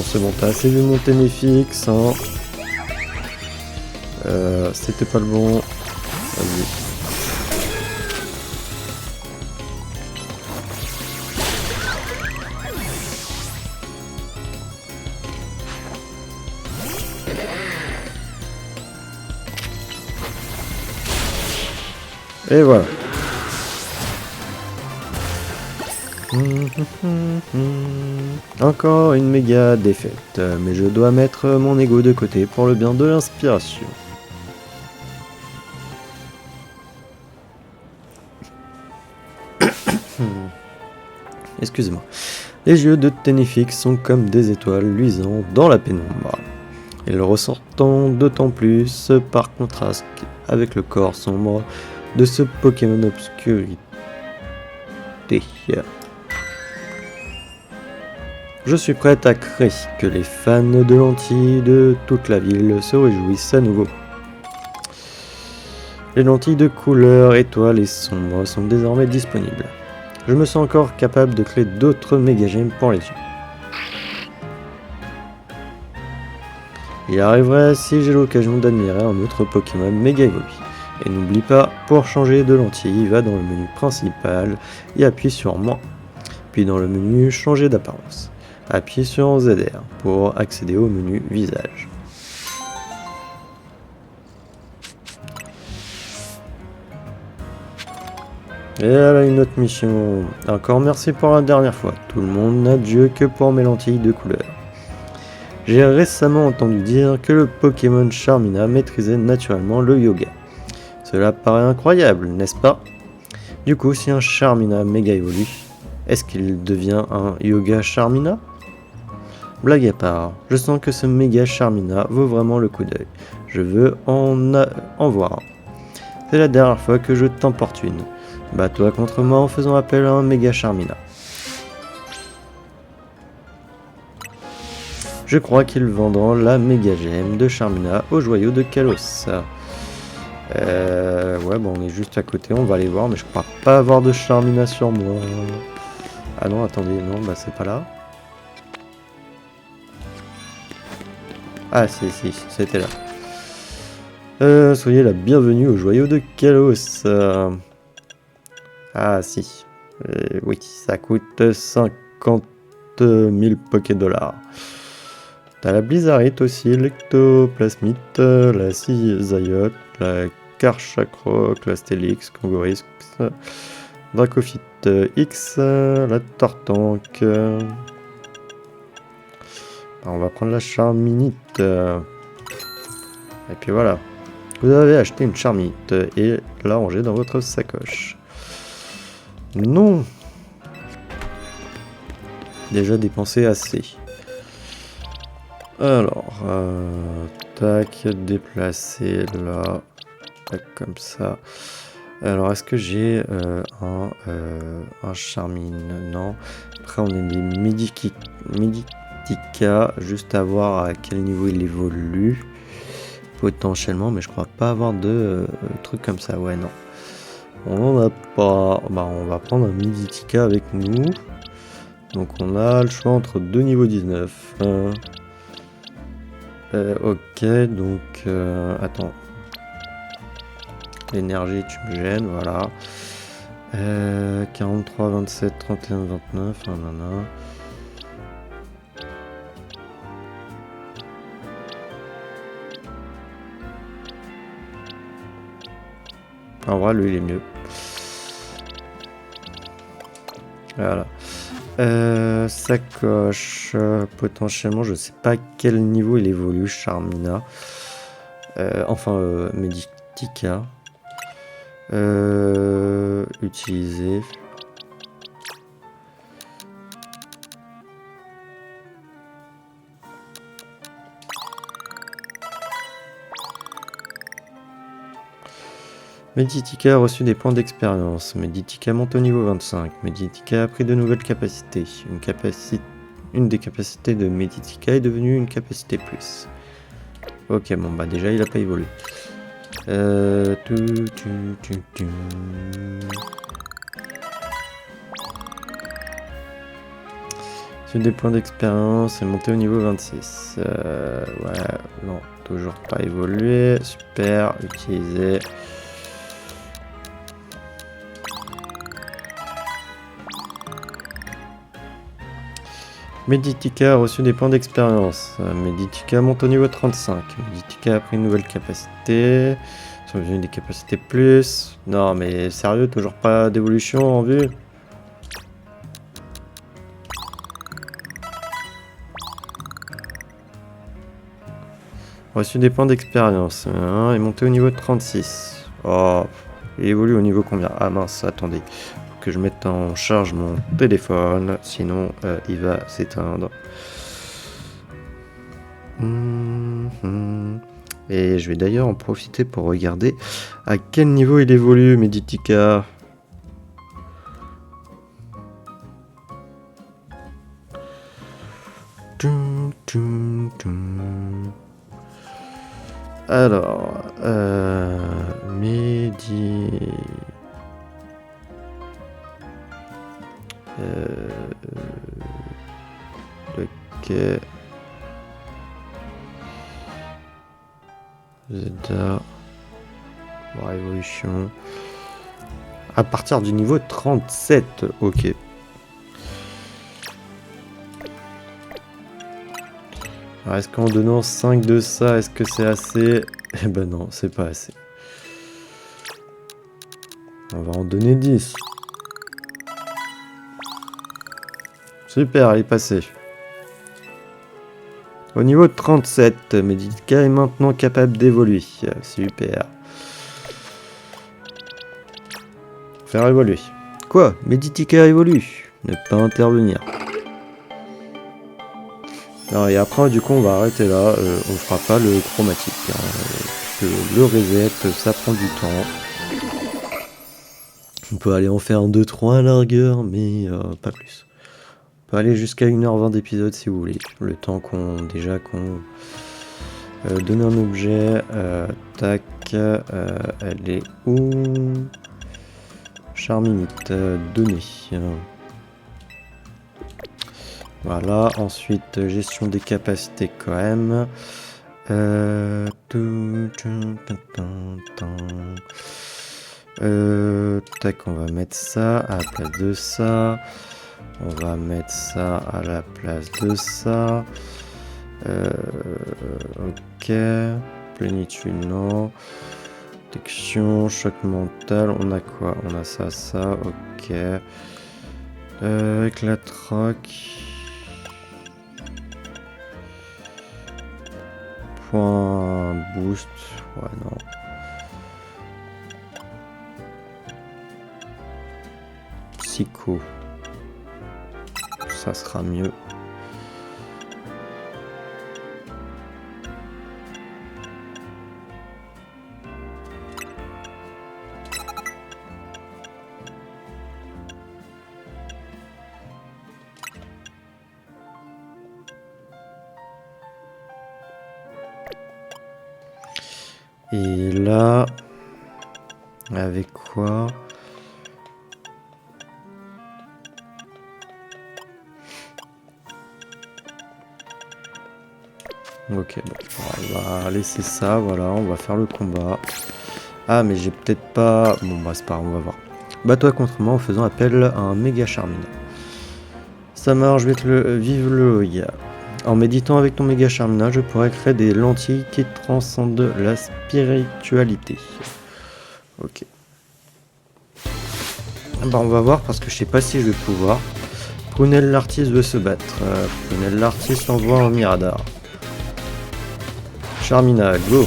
c'est bon, t'as assez vu mon Ténéfix, hein. C'était pas le bon. Vas-y. Et voilà. Encore une méga défaite, mais je dois mettre mon ego de côté pour le bien de l'inspiration. Excusez-moi. Les yeux de Ténéfix sont comme des étoiles luisant dans la pénombre. Et le ressortant d'autant plus par contraste avec le corps sombre de ce Pokémon obscurité. Je suis prêt à crier que les fans de lentilles de toute la ville se réjouissent à nouveau. Les lentilles de couleur étoile et sombre sont désormais disponibles. Je me sens encore capable de créer d'autres méga-gemmes pour les yeux. Il arriverait si j'ai l'occasion d'admirer un autre Pokémon méga évolué. Et n'oublie pas, pour changer de lentille, va dans le menu principal et appuie sur moi. Puis dans le menu changer d'apparence. Appuie sur ZR pour accéder au menu visage. Et elle a une autre mission. Encore merci pour la dernière fois. Tout le monde n'a Dieu que pour mes lentilles de couleur. J'ai récemment entendu dire que le Pokémon Charmina maîtrisait naturellement le yoga. Cela paraît incroyable, n'est-ce pas? Du coup, si un Charmina méga évolue, est-ce qu'il devient un Yoga Charmina? Blague à part, je sens que ce méga Charmina vaut vraiment le coup d'œil. Je veux en voir un. C'est la dernière fois que je t'importune. Bats-toi contre moi en faisant appel à un méga Charmina. Je crois qu'ils vendront la méga gemme de Charmina au joyau de Kalos. Ouais, bon, on est juste à côté, on va aller voir, mais je crois pas avoir de Charmina sur moi. Ah non, attendez, non, bah c'est pas là. Ah si, c'était là. Soyez la bienvenue au joyau de Kalos. Ah si. Oui, ça coûte 50 000 Pokédollars. T'as la Blizzarite aussi, l'Ectoplasmite, la Cisayote, la Karchakroc, la Stélix, Kangorix, Dracofite X, la Tortank. On va prendre la Charminite. Et puis voilà. Vous avez acheté une Charminite et la ranger dans votre sacoche. Non. Déjà dépensé assez. Alors, tac, déplacer là, tac, comme ça. Alors, est-ce que j'ai un Charmine? Non. Après, on a des Meditika, juste à voir à quel niveau il évolue. Potentiellement, mais je crois pas avoir de trucs comme ça. Ouais, non. On en a pas. Bah, on va prendre un Meditika avec nous. Donc, on a le choix entre deux niveaux 19. Ok, donc attends. L'énergie, tu me gênes, voilà. 43, 27, 31, 29, nanana. En vrai, lui, il est mieux. Voilà. Sacoche, potentiellement, je sais pas à quel niveau il évolue, Charmina. Meditika. Utiliser. Meditika a reçu des points d'expérience. Meditika monte au niveau 25. Meditika a pris de nouvelles capacités. Une des capacités de Meditika est devenue une capacité plus. Ok, bon bah déjà il a pas évolué. C'est des points d'expérience et monter au niveau 26. Ouais, non, toujours pas évolué. Super, utiliser. Meditica a reçu des points d'expérience. Meditica monte au niveau 35. Meditica a pris une nouvelle capacité. Sont devenus des capacités plus. Non mais sérieux, toujours pas d'évolution en vue. Reçu des points d'expérience. Est monté au niveau 36. Oh, il évolue au niveau combien? Ah mince, attendez. Faut que je mette en charge mon téléphone. Sinon, il va s'éteindre. Et je vais d'ailleurs en profiter pour regarder à quel niveau il évolue, Meditica. Alors, Medi... ok... Zeta... Voir évolution... À partir du niveau 37, ok. Alors, est-ce qu'en donnant 5 de ça, est-ce que c'est assez? Eh ben non, c'est pas assez. On va en donner 10. Super, il est passé. Au niveau 37, Meditica est maintenant capable d'évoluer. Super. Faire évoluer. Quoi? Meditica évolue. Ne pas intervenir. Non, et après, du coup, on va arrêter là. On fera pas le chromatique. Parce que le reset, ça prend du temps. On peut aller en faire un 2-3 à la rigueur, mais pas plus. On peut aller jusqu'à 1h20 d'épisode si vous voulez. Le temps qu'on donne un objet. Tac. Elle est où? Charminite. Donner. Voilà. Ensuite, gestion des capacités quand même. Tac, on va mettre ça à la place de ça. On va mettre ça à la place de ça. Ok. Plénitude, non. Protection, choc mental. On a quoi? On a ça, ça. Ok. Éclat rock. Point boost. Ouais, non. Psycho. Ça sera mieux. Et là, avec quoi? Ok, bon, on va laisser ça, voilà, on va faire le combat. Ah, mais j'ai peut-être pas... Bon, bah c'est pas grave, on va voir. Bats-toi contre moi en faisant appel à un méga Charmina. Ça marche, je vais te le... Vive le Oya. En méditant avec ton méga Charmina, je pourrais créer des lentilles qui transcendent la spiritualité. Ok. Bah on va voir parce que je sais pas si je vais pouvoir. Prunelle l'artiste veut se battre. Prunelle l'artiste envoie un Miradar. Charmina, go!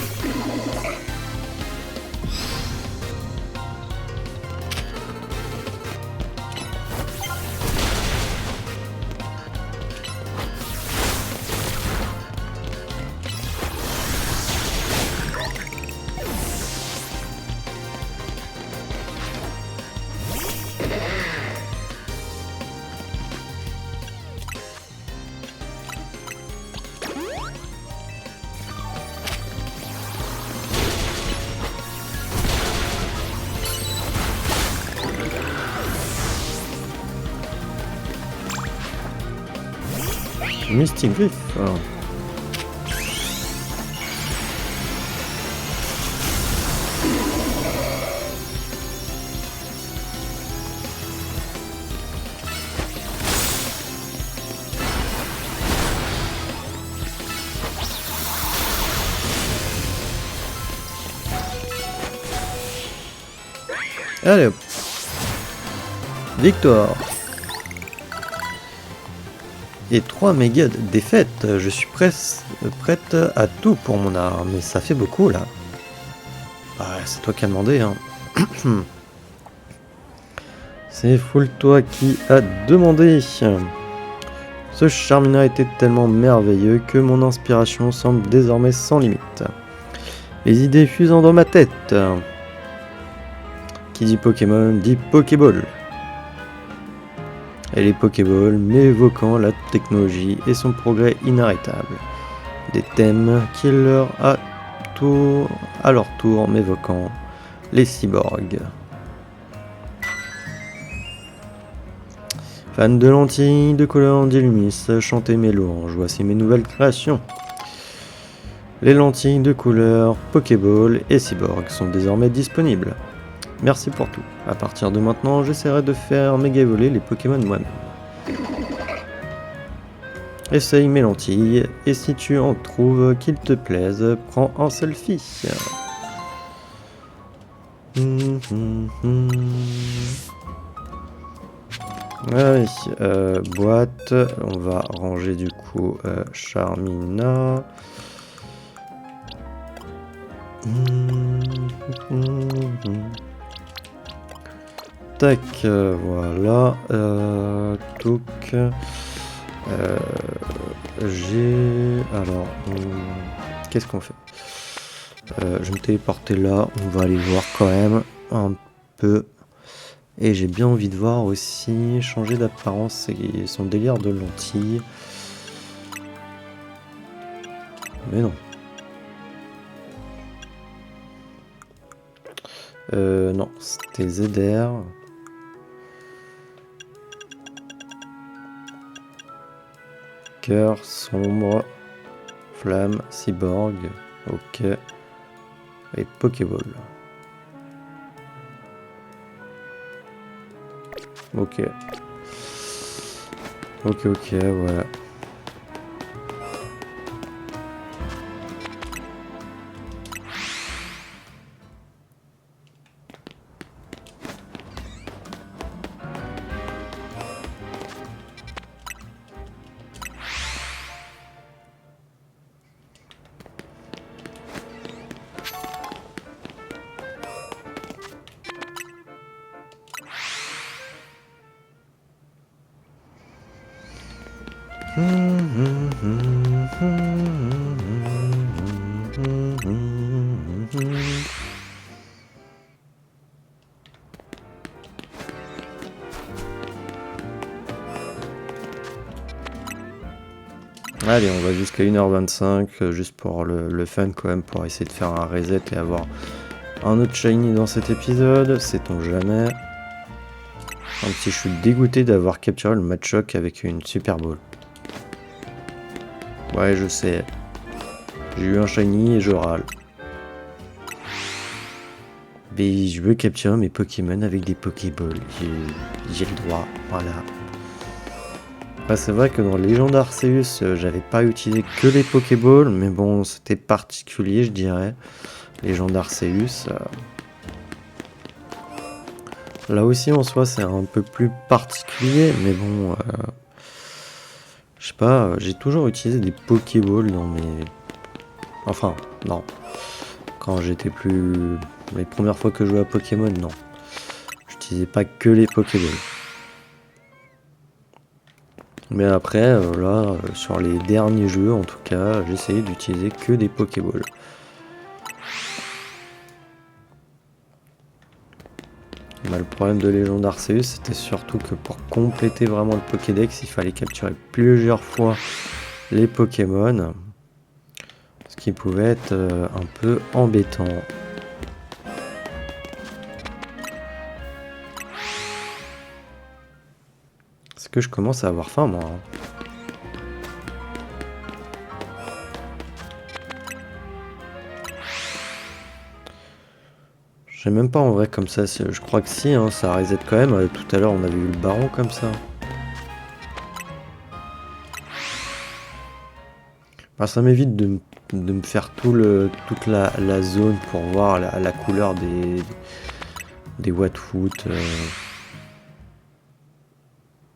Mystic Griff. Allez hop. Victoire. Et 3 méga défaites. Je suis prête à tout pour mon art. Mais ça fait beaucoup là. Ah, c'est toi qui as demandé hein. C'est full toi qui as demandé. Ce Charmina était tellement merveilleux que mon inspiration semble désormais sans limite. Les idées fusant dans ma tête. Qui dit Pokémon dit Pokéball. Et les Pokéballs m'évoquant la technologie et son progrès inarrêtable. Des thèmes qui à leur tour m'évoquant les cyborgs. Fan de lentilles de couleur d'Illumis, chantez mes louanges, voici mes nouvelles créations. Les lentilles de couleur Pokéball et Cyborg sont désormais disponibles. Merci pour tout. À partir de maintenant, j'essaierai de faire méga évoluer les Pokémon moi-même. Essaye mes lentilles, et si tu en trouves qui te plaisent, prends un selfie. Allez, boîte, on va ranger du coup Charmina. Tac, voilà. Donc, j'ai... Alors, qu'est-ce qu'on fait? Je vais me téléporter là, on va aller voir quand même un peu. Et j'ai bien envie de voir aussi changer d'apparence et son délire de lentilles. Mais non. Non, c'était ZR. Cœur, sombre, flamme, cyborg, ok. Et Pokéball. Ok. Ok, ouais. Allez, on va jusqu'à 1h25, juste pour le fun quand même, pour essayer de faire un reset et avoir un autre shiny dans cet épisode, sait-on jamais. Même si je suis dégoûté d'avoir capturé le Machoke avec une Super Ball. Ouais, je sais. J'ai eu un shiny et je râle. Mais je veux capturer mes Pokémon avec des Pokéballs. J'ai le droit, voilà. Bah, c'est vrai que dans Légende Arceus, j'avais pas utilisé que les Pokéballs, mais bon, c'était particulier, je dirais. Légende Arceus. Là aussi, en soi, c'est un peu plus particulier, mais bon... je sais pas, j'ai toujours utilisé des Pokéballs dans mes... Enfin, non. Quand j'étais plus... Les premières fois que je jouais à Pokémon, non. J'utilisais pas que les Pokéballs. Mais après, là, sur les derniers jeux, en tout cas, j'essayais d'utiliser que des Pokéballs. Bah, le problème de Légende Arceus, c'était surtout que pour compléter vraiment le Pokédex, il fallait capturer plusieurs fois les Pokémon. Ce qui pouvait être un peu embêtant. Est-ce que je commence à avoir faim, moi? Je sais même pas en vrai comme ça, je crois que si, hein, ça reset quand même. Tout à l'heure on avait eu le baron comme ça. Bah, ça m'évite de me faire toute la zone pour voir la couleur des Whatfoot.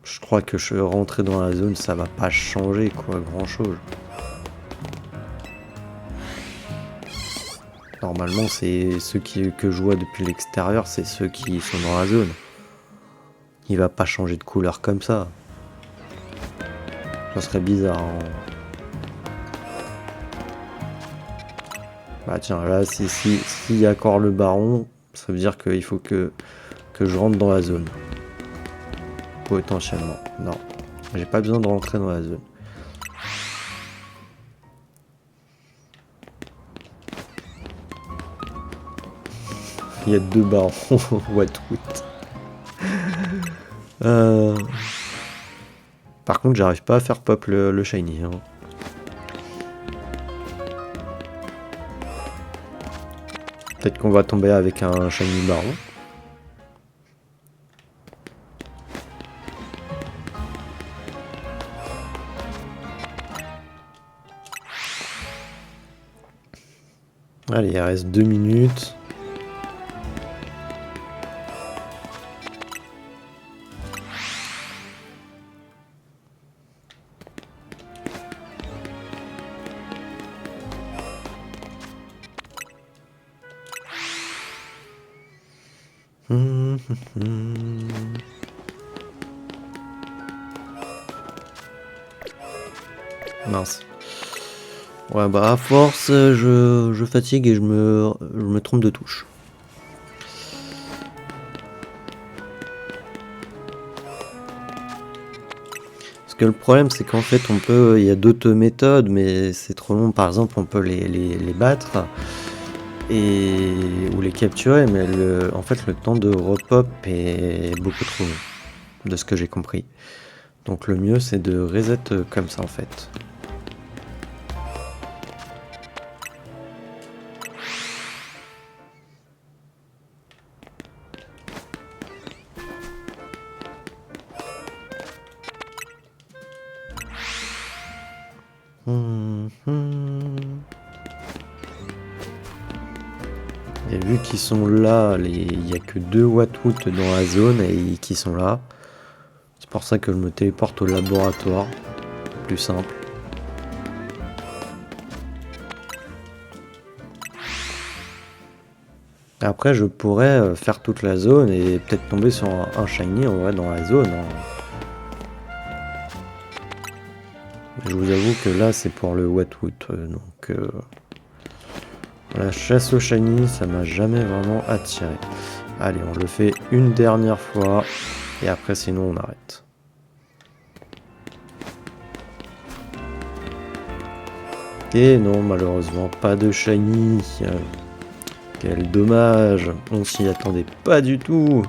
Je crois que je rentrer dans la zone, ça va pas changer quoi, grand chose. Normalement, c'est ceux que je vois depuis l'extérieur, c'est ceux qui sont dans la zone. Il va pas changer de couleur comme ça. Ça serait bizarre. Hein. Bah tiens, là, s'il y a encore le baron, ça veut dire qu'il faut que je rentre dans la zone. Potentiellement. Non, j'ai pas besoin de rentrer dans la zone. Il y a 2 barons. Whatwood. Par contre, j'arrive pas à faire pop le shiny. Hein. Peut-être qu'on va tomber avec un shiny baron. Allez, il reste 2 minutes. Mince. Ouais, bah à force, je fatigue et je me trompe de touche. Parce que le problème, c'est qu'en fait, il y a d'autres méthodes, mais c'est trop long. Par exemple, on peut les battre ou les capturer, mais en fait, le temps de repop est beaucoup trop long, de ce que j'ai compris. Donc le mieux, c'est de reset comme ça, en fait. Et vu qu'ils sont là, il n'y a que 2 Whatwood dans la zone et qui sont là. C'est pour ça que je me téléporte au laboratoire. Plus simple. Après, je pourrais faire toute la zone et peut-être tomber sur un shiny en vrai dans la zone. Hein. Je vous avoue que là, c'est pour le Whatwood. Donc, la chasse au shiny, ça m'a jamais vraiment attiré. Allez, on le fait une dernière fois. Et après, sinon, on arrête. Et non, malheureusement, pas de shiny. Quel dommage. On s'y attendait pas du tout.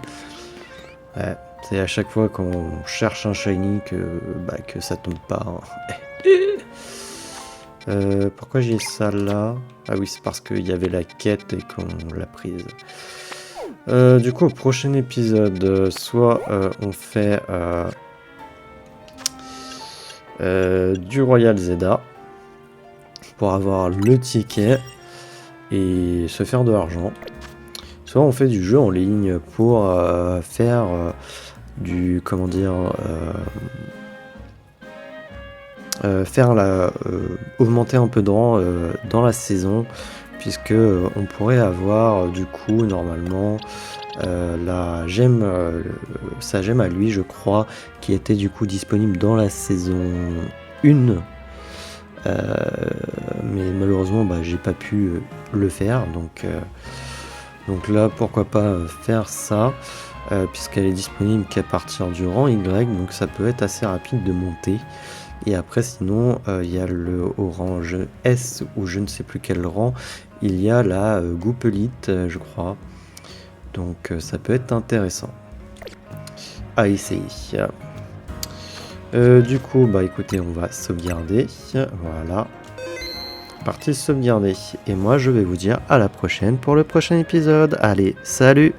Ouais, c'est à chaque fois qu'on cherche un shiny que ça tombe pas. Hein. Pourquoi j'ai ça là? Ah oui, c'est parce qu'il y avait la quête et qu'on l'a prise. Du coup, au prochain épisode, soit on fait du Royal Zelda pour avoir le ticket et se faire de l'argent. Soit on fait du jeu en ligne pour faire du... comment dire... augmenter un peu de rang dans la saison, puisque on pourrait avoir du coup normalement la gemme, sa gemme à lui, je crois, qui était du coup disponible dans la saison 1. Mais malheureusement j'ai pas pu le faire, donc là pourquoi pas faire ça, puisqu'elle est disponible qu'à partir du rang Y, donc ça peut être assez rapide de monter. Et après sinon il y a le orange S ou je ne sais plus quel rang, il y a la goupelite je crois, donc ça peut être intéressant à essayer. Du coup écoutez, on va sauvegarder, voilà, partie sauvegardée. Et moi, je vais vous dire à la prochaine pour le prochain épisode. Allez, salut!